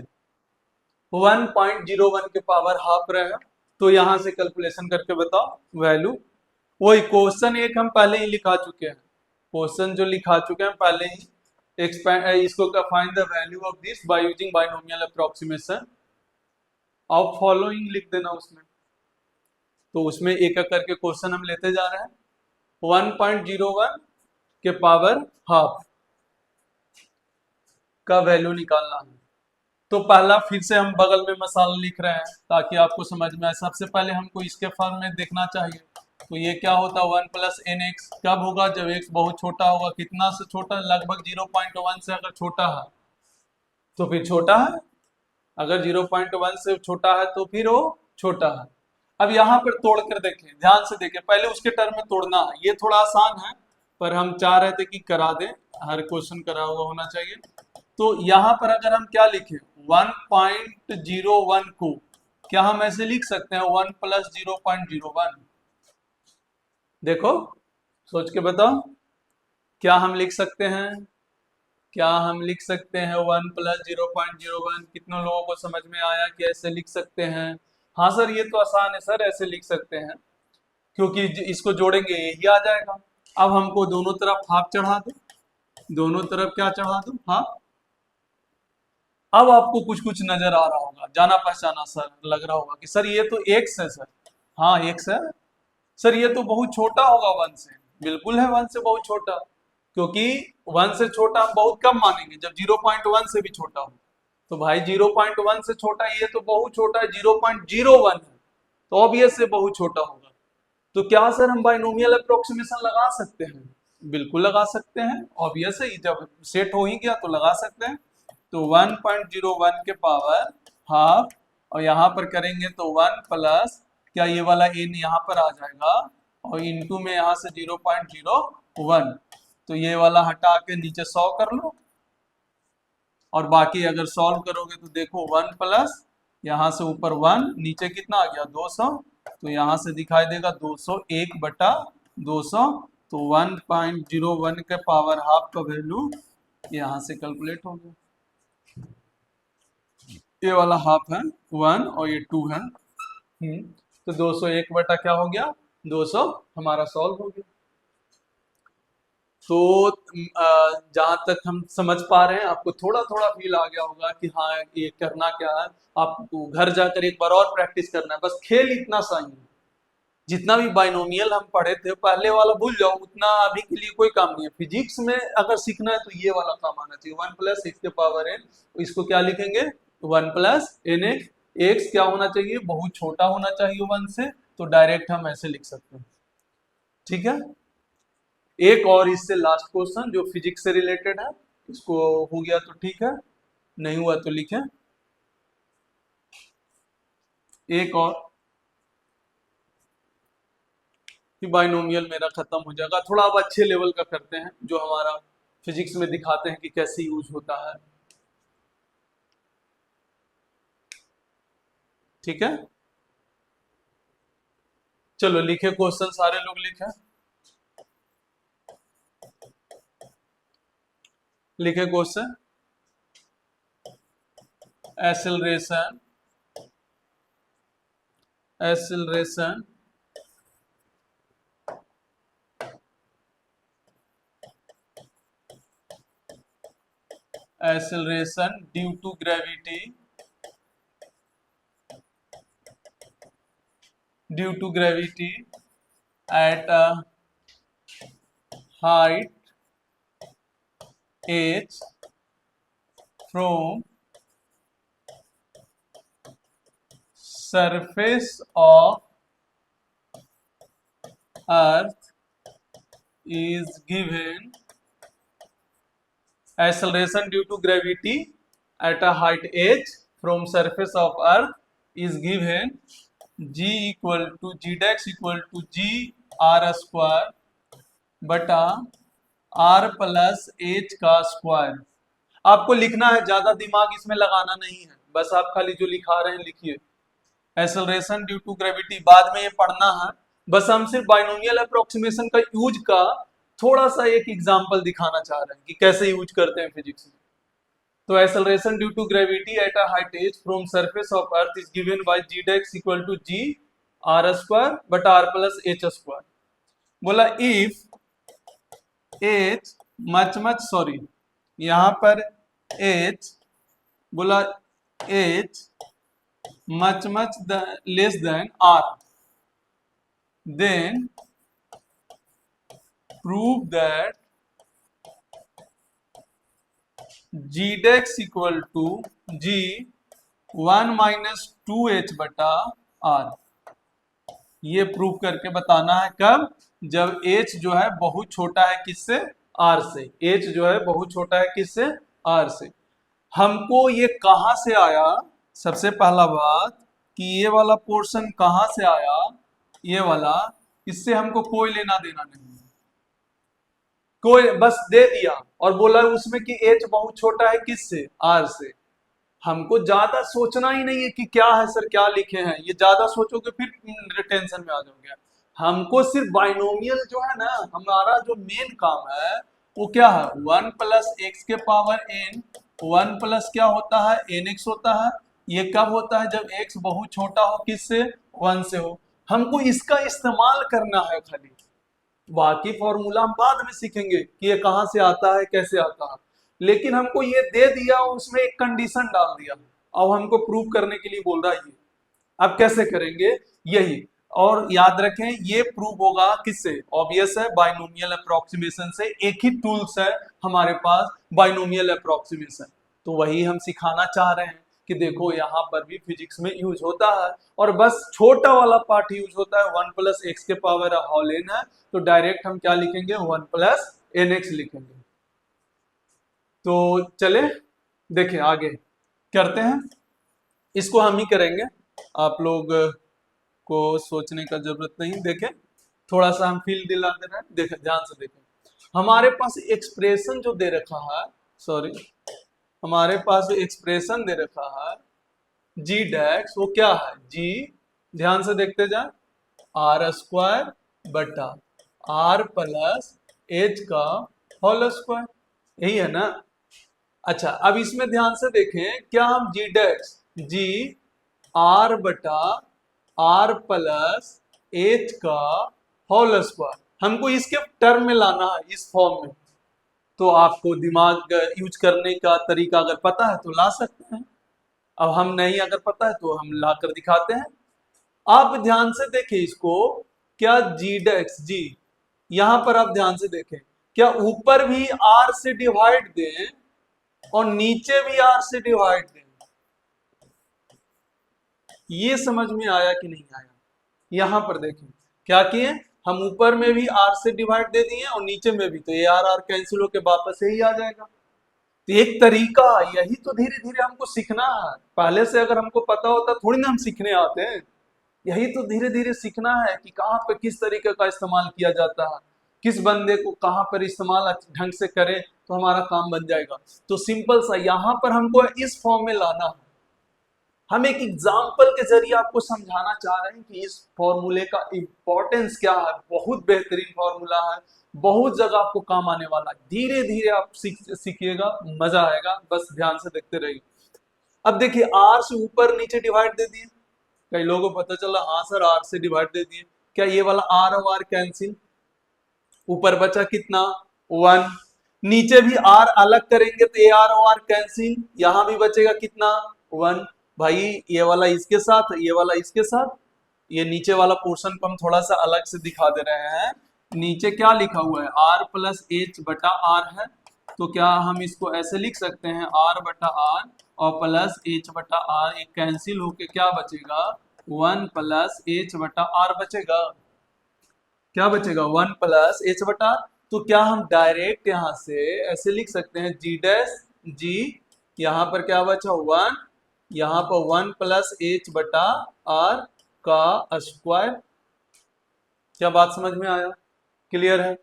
1.01 के पावर हाफ रहेगा। तो यहां से कैलकुलेशन करके बताओ वैल्यू। वही क्वेश्चन एक हम पहले ही लिखा चुके हैं, क्वेश्चन जो लिखा चुके हैं पहले ही। एक्सपेंड इसको का find the value of this by using binomial approximation of following लिख देना उसमें। तो उसमें एक एक करके क्वेश्चन हम लेते जा रहे हैं। 1.01 के पावर हाफ का वैल्यू निकालना है। तो पहला फिर से हम बगल में मसाला लिख रहे हैं ताकि आपको समझ में आए। सबसे पहले हमको इसके फॉर्म में देखना चाहिए। तो ये क्या होता है, 1 + nx कब होगा, जब x बहुत छोटा होगा। कितना से छोटा, लगभग 0.1 से अगर छोटा है तो फिर छोटा है, अगर 0.1 से छोटा है तो फिर वो छोटा है। अब यहाँ पर तोड़ कर देखें, ध्यान से देखें, पहले उसके टर्म में तोड़ना है। ये थोड़ा आसान है पर हम चाह रहे थे कि करा दें, हर क्वेश्चन करा हुआ होना चाहिए। तो यहाँ पर अगर हम क्या लिखें, 1.01 को क्या हम ऐसे लिख सकते हैं, 1 + 0.01। देखो सोच के बताओ, क्या हम लिख सकते हैं, क्या हम लिख सकते हैं 1 + 0.01? कितने लोगों को समझ में आया कि ऐसे लिख सकते हैं? हाँ सर ये तो आसान है सर, ऐसे लिख सकते हैं, क्योंकि इसको जोड़ेंगे यही आ जाएगा। अब हमको दोनों तरफ हाफ चढ़ा दो, दोनों तरफ क्या चढ़ा दो, हाफ। अब आपको कुछ कुछ नजर आ रहा होगा, जाना पहचाना सर लग रहा होगा कि सर ये तो एक्स है सर। हाँ एक्स है सर, ये तो बहुत छोटा होगा 1 से। बिल्कुल है 1 से बहुत छोटा, क्योंकि 1 से छोटा हम बहुत कम मानेंगे जब 0.1 से भी छोटा हो। तो भाई 0.1 से छोटा, ये तो बहुत छोटा है, 0.01 है, तो ऑब्वियस से बहुत छोटा होगा। तो क्या सर हम बाइनोमियल अप्रोक्सीमेशन लगा सकते हैं? बिल्कुल लगा सकते हैं, ऑब्वियस है, जब सेट हो ही गया तो लगा सकते हैं। तो 1.01 के पावर हाफ, और यहाँ पर करेंगे तो 1 प्लस, क्या ये वाला n यहाँ पर आ जाएगा, और इनटू में यहाँ से 0.01, तो ये वाला हटा के नीचे 100 कर लो। और बाकी अगर सॉल्व करोगे तो देखो 1 प्लस यहाँ से ऊपर 1, नीचे कितना आ गया 200, तो यहाँ से दिखाई देगा 201/200। तो 1.01 के पावर हाफ का वैल्यू यहाँ से कैलकुलेट हो गया। ये वाला हाफ है 1 और ये 2 है। तो 201 बटा क्या हो गया, 200, हमारा सॉल्व हो गया। तो जहां तक हम समझ पा रहे हैं, आपको थोड़ा थोड़ा फील आ गया होगा कि हाँ ये करना क्या है। आपको घर जाकर एक बार और प्रैक्टिस करना है, बस खेल इतना सा ही है। जितना भी बाइनोमियल हम पढ़े थे पहले वाला भूल जाओ, उतना अभी के लिए कोई काम नहीं है। फिजिक्स में अगर सीखना है तो ये वाला काम आना चाहिए, 1 + x के पावर n। इसको क्या लिखेंगे, 1 + nx। x क्या होना चाहिए, बहुत छोटा होना चाहिए 1 से, तो डायरेक्ट हम ऐसे लिख सकते हैं। ठीक है, एक और इससे लास्ट क्वेश्चन जो फिजिक्स से रिलेटेड है, इसको हो गया तो ठीक है, नहीं हुआ तो लिखें। एक और कि बाइनोमियल मेरा खत्म हो जाएगा। थोड़ा अब अच्छे लेवल का करते हैं, जो हमारा फिजिक्स में दिखाते हैं कि कैसे यूज होता है। ठीक है, चलो लिखे क्वेश्चन, सारे लोग लिखे, लिखे question. Acceleration, acceleration acceleration due to gravity, due to gravity at a height h from surface of earth is given, acceleration due to gravity at a height h from surface of earth is given g equal to g dash equal to g r square बटा r plus H का square. आपको लिखना है, ज्यादा दिमाग इसमें लगाना नहीं है, बस आप खाली जो लिखा रहे हैं लिखिए। एक्सेलरेशन ड्यू टू ग्रेविटी बाद में ये पढ़ना है, बस हम सिर्फ बाइनोमियल अप्रोक्सीमेशन का यूज का थोड़ा सा एक एग्जांपल दिखाना चाह रहे हैं कि कैसे यूज करते हैं फिजिक्स में। तो acceleration due to gravity at a height as from surface of earth is given by G dex equal to G R square बट आर प्लस एच स्क्वायर। बोला इफ एच मच सॉरी, यहां पर H, बोला H much less than R, then prove that g dex equal to g 1 माइनस 2h बटा r। ये prove करके बताना है कब, जब h जो है बहुत छोटा है किससे, r से। h जो है बहुत छोटा है किससे, r से। हमको ये कहां से आया, सबसे पहला बात कि ये वाला पोर्शन कहां से आया, ये वाला, इससे हमको कोई लेना देना नहीं, कोई बस दे दिया और बोला उसमें कि h बहुत छोटा है किससे, r से। हमको ज्यादा सोचना ही नहीं है कि क्या है सर क्या लिखे हैं, ये ज्यादा सोचोगे फिर टेंशन में आ जाओगे। हमको सिर्फ बाइनोमियल जो है ना, हमारा जो मेन काम है वो क्या है, 1 प्लस एक्स के पावर n, 1 प्लस क्या होता है nx होता है। ये कब होता है, जब x बहुत छोटा हो किससे, 1 से हो। हमको इसका इस्तेमाल करना है खाली, बाकी फॉर्मूला हम बाद में सीखेंगे कि ये कहां से आता है कैसे आता है। लेकिन हमको ये दे दिया, उसमें एक कंडीशन डाल दिया, अब हमको प्रूव करने के लिए बोल रहा है ये। अब कैसे करेंगे यही, और याद रखें ये प्रूव होगा किससे, ऑब्वियस है बाइनोमियल अप्रोक्सीमेशन से। एक ही टूल्स है हमारे पास, बाइनोमियल अप्रोक्सीमेशन, तो वही हम सिखाना चाह रहे हैं कि देखो यहाँ पर भी फिजिक्स में यूज होता है, और बस छोटा वाला पार्ट यूज होता है। 1 प्लस एक्स के पावर होल एन है, तो डायरेक्ट हम क्या लिखेंगे, 1 प्लस एन एक्स लिखेंगे। तो चले देखें आगे करते हैं, इसको हम ही करेंगे, आप लोग को सोचने का जरूरत नहीं। देखें थोड़ा सा हम फील दिला दे रहे हैं, देखें ध्यान से देखें। हमारे पास एक्सप्रेशन जो दे रखा है, सॉरी हमारे पास एक्सप्रेशन दे रखा है जी डैक्स, वो क्या है, जी, ध्यान से देखते जाए, आर स्क्वायर बटा आर प्लस एच का होल स्क्वायर, यही है ना। अच्छा अब इसमें ध्यान से देखें, क्या हम जी डैक्स जी आर बटा आर प्लस एच का होल स्क्वायर, हमको इसके टर्म में लाना है इस फॉर्म में। तो आपको दिमाग यूज करने का तरीका अगर पता है तो ला सकते हैं, अब हम नहीं अगर पता है तो हम ला कर दिखाते हैं। आप ध्यान से देखें इसको, क्या जी डेक्स जी, यहां पर आप ध्यान से देखें, क्या ऊपर भी आर से डिवाइड दें और नीचे भी आर से डिवाइड दें, ये समझ में आया कि नहीं आया। यहां पर देखें क्या किए, हम ऊपर में भी आर से डिवाइड दे दिए और नीचे में भी, तो ये आर आर कैंसिल होकर वापस यही आ जाएगा। तो एक तरीका, यही तो धीरे धीरे हमको सीखना है, पहले से अगर हमको पता होता थोड़ी ना हम सीखने आते हैं। यही तो धीरे धीरे सीखना है कि कहाँ पे किस तरीके का इस्तेमाल किया जाता है, किस बंदे को कहाँ पर इस्तेमाल ढंग से करें तो हमारा काम बन जाएगा। तो सिंपल सा यहाँ पर हमको इस फॉर्म में लाना है, हम एक एग्जाम्पल के जरिए आपको समझाना चाह रहे हैं कि इस फॉर्मूले का इंपॉर्टेंस क्या है। बहुत बेहतरीन फॉर्मूला है, बहुत जगह आपको काम आने वाला है। धीरे धीरे आप सीखिएगा, मजा आएगा, बस ध्यान से देखते रहिए। अब देखिए आर से ऊपर नीचे डिवाइड दे दिए, कई लोगों को पता चला हाँ सर आर से डिवाइड दे दिए, क्या ये वाला आर और आर कैंसिल, ऊपर बचा कितना 1, नीचे भी आर अलग करेंगे तो ए आर और आर कैंसिल, यहां भी बचेगा कितना 1। भाई ये वाला इसके साथ, ये वाला इसके साथ, ये नीचे वाला पोर्शन को हम थोड़ा सा अलग से दिखा दे रहे हैं। नीचे क्या लिखा हुआ है, आर प्लस एच बटा आर है, तो क्या हम इसको ऐसे लिख सकते हैं आर बटा आर और प्लस एच बटा आर, एक कैंसिल होके क्या बचेगा 1 प्लस एच बटा आर बचेगा। क्या बचेगा 1 प्लस एच बटा आर। तो क्या हम डायरेक्ट यहां से ऐसे लिख सकते हैं जी डैश जी, यहां पर क्या बचा 1, यहां पर 1 प्लस एच बटा आर का स्क्वायर। क्या बात समझ में आया, क्लियर है,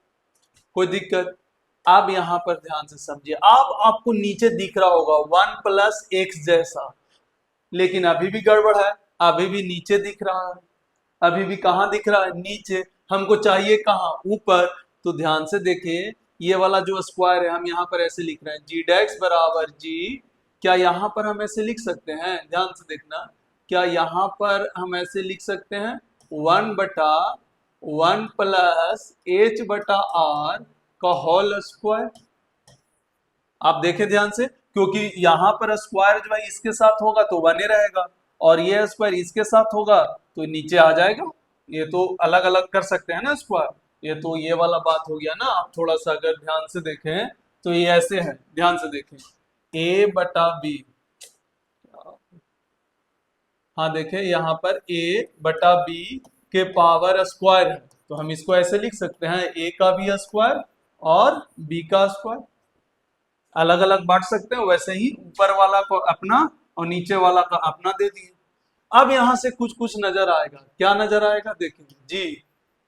कोई दिक्कत? अब यहां पर ध्यान से समझिए, अब आपको नीचे दिख रहा होगा 1 प्लस एक्स जैसा, लेकिन अभी भी गड़बड़ है, अभी भी नीचे दिख रहा है, अभी भी कहां दिख रहा है नीचे, हमको चाहिए कहां ऊपर। तो ध्यान से देखिए, ये वाला जो स्क्वायर है हम यहाँ पर ऐसे लिख रहे हैं जी डैक्स बराबर जी, क्या यहाँ पर हम ऐसे लिख सकते हैं, ध्यान से देखना, क्या यहाँ पर हम ऐसे लिख सकते हैं 1 बटा 1 प्लस एच बटा आर का होल स्क्वायर। आप देखें ध्यान से, क्योंकि यहाँ पर स्क्वायर जो है इसके साथ होगा तो 1 ही रहेगा, और ये स्क्वायर इसके साथ होगा तो नीचे आ जाएगा। ये तो अलग अलग कर सकते हैं ना स्क्वायर, ये तो ये वाला बात हो गया ना। आप थोड़ा सा अगर ध्यान से देखें तो ये ऐसे है, ध्यान से देखें a बटा बी, हाँ देखें यहाँ पर a बटा बी के पावर स्क्वायर है, तो हम इसको ऐसे लिख सकते हैं a का भी स्क्वायर और b का स्क्वायर, अलग अलग बांट सकते हैं। वैसे ही ऊपर वाला को अपना और नीचे वाला का अपना दे दिए। अब यहां से कुछ कुछ नजर आएगा, क्या नजर आएगा देखिए जी,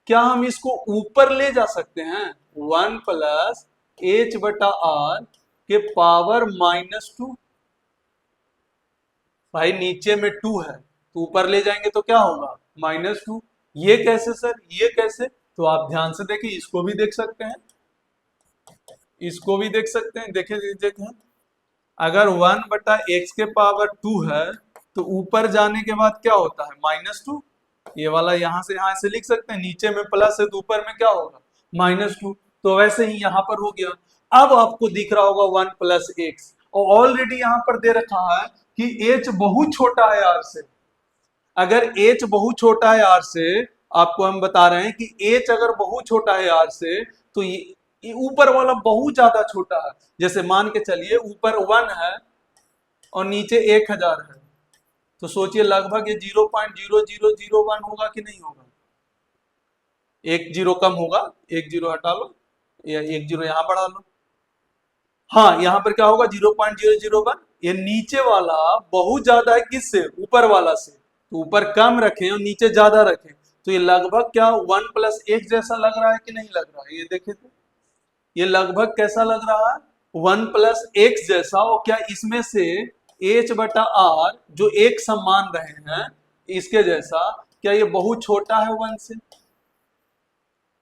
क्या हम इसको ऊपर ले जा सकते हैं 1 प्लस एच बटा आर के पावर -2। भाई नीचे में 2 है तो ऊपर ले जाएंगे तो क्या होगा -2। ये कैसे सर, ये कैसे? तो आप ध्यान से देखिए, इसको भी देख सकते हैं, इसको भी देख सकते हैं, देखें देखें, अगर 1 बटा एक्स के पावर 2 है तो ऊपर जाने के बाद क्या होता है -2। ये वाला यहां से यहां से लिख सकते हैं, नीचे में प्लस है तो ऊपर में क्या होगा -2। तो वैसे ही यहां पर हो गया। अब आपको दिख रहा होगा 1 प्लस एक्स, और ऑलरेडी यहां पर दे रखा है कि एच बहुत छोटा है आर से। अगर एच बहुत छोटा है आर से, आपको हम बता रहे हैं कि एच अगर बहुत छोटा है आर से, तो ये ऊपर वाला बहुत ज्यादा छोटा है। जैसे मान के चलिए ऊपर 1 है और नीचे 1000 है, तो सोचिए लगभग ये 0.0001 होगा कि नहीं होगा। एक जीरो कम होगा, एक जीरो हटा लो या एक जीरो यहां बढ़ा लो, हाँ यहाँ पर क्या होगा 0.001। ये नीचे वाला बहुत ज्यादा है किससे, ऊपर वाला से, तो ऊपर कम रखें और नीचे ज्यादा रखें, तो ये लगभग क्या 1 प्लस एक जैसा लग रहा है कि नहीं लग रहा है। ये देखे तो ये लगभग कैसा लग रहा है 1 प्लस एक्स जैसा। और क्या इसमें से एच बटा आर जो एक समान रहे हैं इसके जैसा, क्या ये बहुत छोटा है 1 से?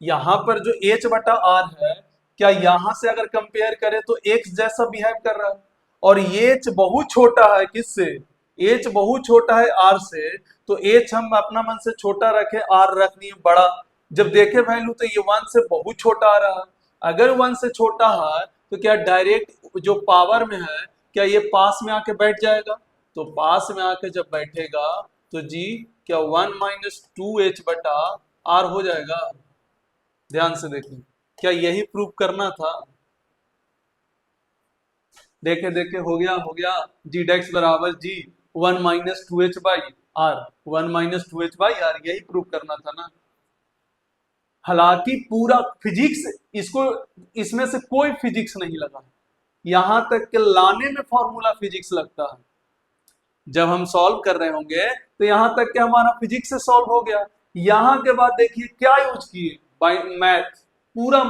यहां पर जो एच बटा आर है, क्या यहां से अगर कंपेयर करें तो एक्स जैसा बिहेव कर रहा है, और एच बहुत छोटा है किससे, एच बहुत छोटा है आर से, तो एच हम अपना मन से छोटा रखे, आर रख दिए बड़ा। जब देखे वैल्यू तो ये 1 से बहुत छोटा आ रहा है। अगर 1 से छोटा है तो क्या डायरेक्ट जो पावर में है, क्या ये पास में आके बैठ जाएगा? तो पास में आके जब बैठेगा तो जी क्या 1 माइनस 2 एच बटा आर हो जाएगा। ध्यान से देखें, क्या यही प्रूव करना था? देखे देखे हो गया जी डेक्स बराबर G 1 minus 2 h by R, 1 minus 2 h by R, यही प्रूव करना था ना। हालांकि पूरा फिजिक्स इसको, इसमें से कोई फिजिक्स नहीं लगा, यहां तक के लाने में फॉर्मूला फिजिक्स लगता है। जब हम सॉल्व कर रहे होंगे तो यहां तक के हमारा फिजिक्स से सॉल्व हो गया। यहां के बाद देखिए क्या यूज किए, मैथ, पूरा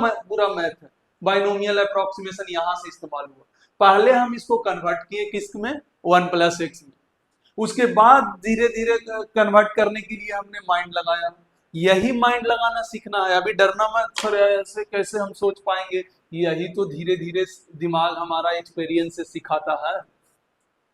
मैथ है, बाइनोमियल अप्रोक्सीमेशन यहां से इस्तेमाल हुआ। पहले हम इसको कन्वर्ट किए किस में, 1 प्लस एक्स में, उसके बाद धीरे धीरे कन्वर्ट करने के लिए हमने माइंड लगाया। यही माइंड लगाना सीखना है। अभी डरना मत सर ऐसे कैसे हम सोच पाएंगे, यही तो धीरे धीरे दिमाग हमारा एक्सपीरियंस से सिखाता है।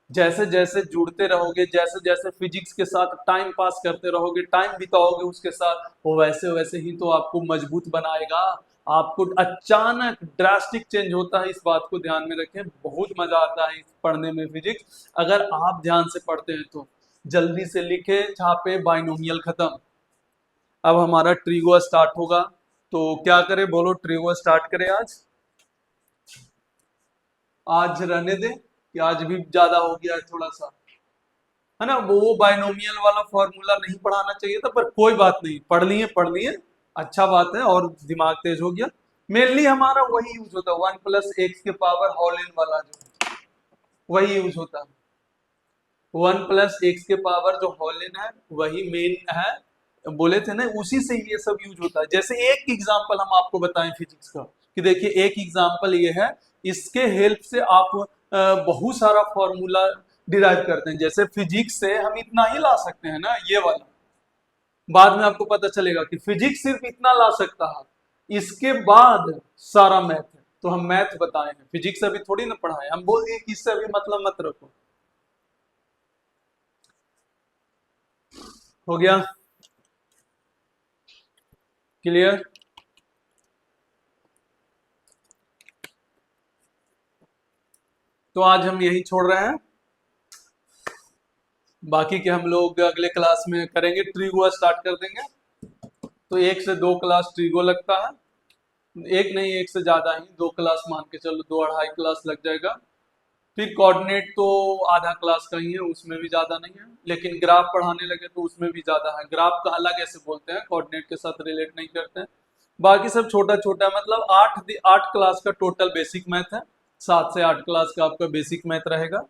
जैसे जैसे जुड़ते रहोगे, जैसे जैसे फिजिक्स के साथ टाइम पास करते रहोगे, टाइम बिताओगे उसके साथ, वो वैसे वैसे ही तो आपको मजबूत बनाएगा। आपको अचानक ड्रास्टिक चेंज होता है, इस बात को ध्यान में रखें। बहुत मजा आता है इस पढ़ने में फिजिक्स, अगर आप ध्यान से पढ़ते हैं तो। जल्दी से लिखे, छापे, बाइनोमियल खत्म। अब हमारा ट्रिगो स्टार्ट होगा, तो क्या करें बोलो, ट्रिगो स्टार्ट करें आज? आज रहने दें कि आज भी ज्यादा हो गया है थोड़ा सा, है ना? वो बाइनोमियल वाला फॉर्मूला नहीं पढ़ाना चाहिए था, पर कोई बात नहीं, पढ़ लिए, अच्छा बात है, और दिमाग तेज हो गया। मेनली हमारा वही यूज होता है, 1 + x⁴ होल इन वाला, जो वही यूज होता है। 1 + x⁴ जो होल इन है वही मेन है, बोले थे ना, उसी से ये सब यूज होता है। जैसे एक एग्जांपल हम आपको बताएं फिजिक्स का, कि देखिए एक एग्जांपल ये है, इसके हेल्प से आप बहुत सारा फॉर्मूला डिराइव करते हैं। जैसे फिजिक्स से हम इतना ही ला सकते हैं ना, ये वाला, बाद में आपको पता चलेगा कि फिजिक्स सिर्फ इतना ला सकता है, इसके बाद सारा मैथ है। तो हम मैथ बताए हैं, फिजिक्स अभी थोड़ी ना पढ़ाए, हम बोल दिए कि इससे अभी मतलब मत रखो। हो गया क्लियर? तो आज हम यही छोड़ रहे हैं, बाकी के हम लोग अगले क्लास में करेंगे, ट्रिगो स्टार्ट कर देंगे। तो 1 से 2 क्लास ट्रिगो लगता है, एक नहीं, एक से ज्यादा ही, 2 क्लास मान के चलो, 2 2.5 क्लास लग जाएगा। फिर कोऑर्डिनेट तो आधा क्लास का ही है, उसमें भी ज्यादा नहीं है। लेकिन ग्राफ पढ़ाने लगे तो उसमें भी ज्यादा है, ग्राफ का अलग ऐसे बोलते हैं, कोऑर्डिनेट के साथ रिलेट नहीं करते हैं। बाकी सब छोटा छोटा, मतलब 8 क्लास का टोटल बेसिक मैथ है, 7 से 8 क्लास का आपका बेसिक मैथ रहेगा।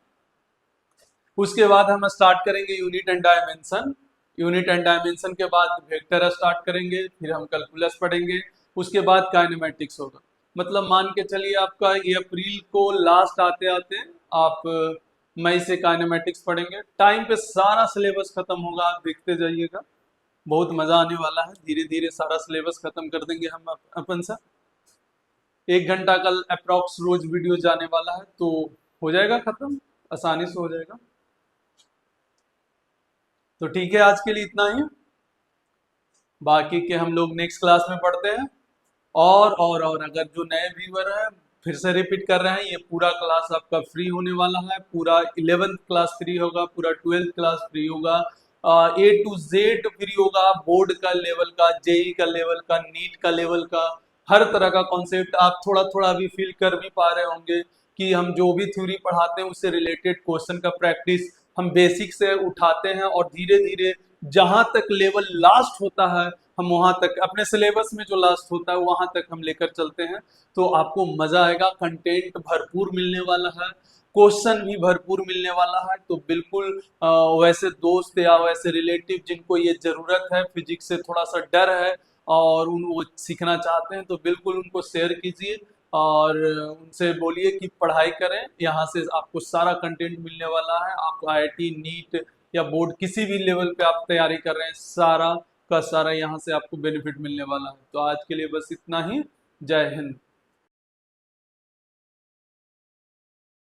उसके बाद हम स्टार्ट करेंगे unit and dimension. Unit and dimension के बाद वेक्टर स्टार्ट करेंगे, फिर हम कैलकुलस पढ़ेंगे, उसके बाद काइनेमेटिक्स होगा। मतलब मान के चलिए आपका ये अप्रैल को लास्ट आते आते आप मई से काइनेमेटिक्स पढ़ेंगे। टाइम पे सारा सिलेबस खत्म होगा, आप देखते जाइएगा, बहुत मजा आने वाला है। धीरे धीरे सारा सिलेबस खत्म कर देंगे हम अपन सा। 1 घंटा कल अप्रॉक्स रोज वीडियो जाने वाला है, तो हो जाएगा खत्म, आसानी से हो जाएगा। तो ठीक है, आज के लिए इतना ही, बाकी के हम लोग नेक्स्ट क्लास में पढ़ते हैं। और अगर जो नए व्यूअर हैं, फिर से रिपीट कर रहे हैं, ये पूरा क्लास आपका फ्री होने वाला है। पूरा 11th क्लास फ्री होगा, पूरा 12th क्लास फ्री होगा, A to Z फ्री होगा, बोर्ड का लेवल का, जेई का लेवल का, नीट का लेवल का, हर तरह का कॉन्सेप्ट आप थोड़ा थोड़ा भी फील कर भी पा रहे होंगे कि हम जो भी थ्योरी पढ़ाते हैं उससे रिलेटेड क्वेश्चन का प्रैक्टिस हम बेसिक से उठाते हैं, और धीरे धीरे जहां तक लेवल लास्ट होता है हम वहां तक, अपने सिलेबस में जो लास्ट होता है वहां तक हम लेकर चलते हैं। तो आपको मजा आएगा, कंटेंट भरपूर मिलने वाला है, क्वेश्चन भी भरपूर मिलने वाला है। तो बिल्कुल वैसे दोस्त या वैसे रिलेटिव जिनको ये जरूरत है, फिजिक्स से थोड़ा सा डर है और उन वो सीखना चाहते हैं, तो बिल्कुल उनको शेयर कीजिए और उनसे बोलिए कि पढ़ाई करें, यहाँ से आपको सारा कंटेंट मिलने वाला है। आप आईआईटी, नीट या बोर्ड किसी भी लेवल पे आप तैयारी कर रहे हैं, सारा का सारा यहाँ से आपको बेनिफिट मिलने वाला है। तो आज के लिए बस इतना ही। जय हिंद।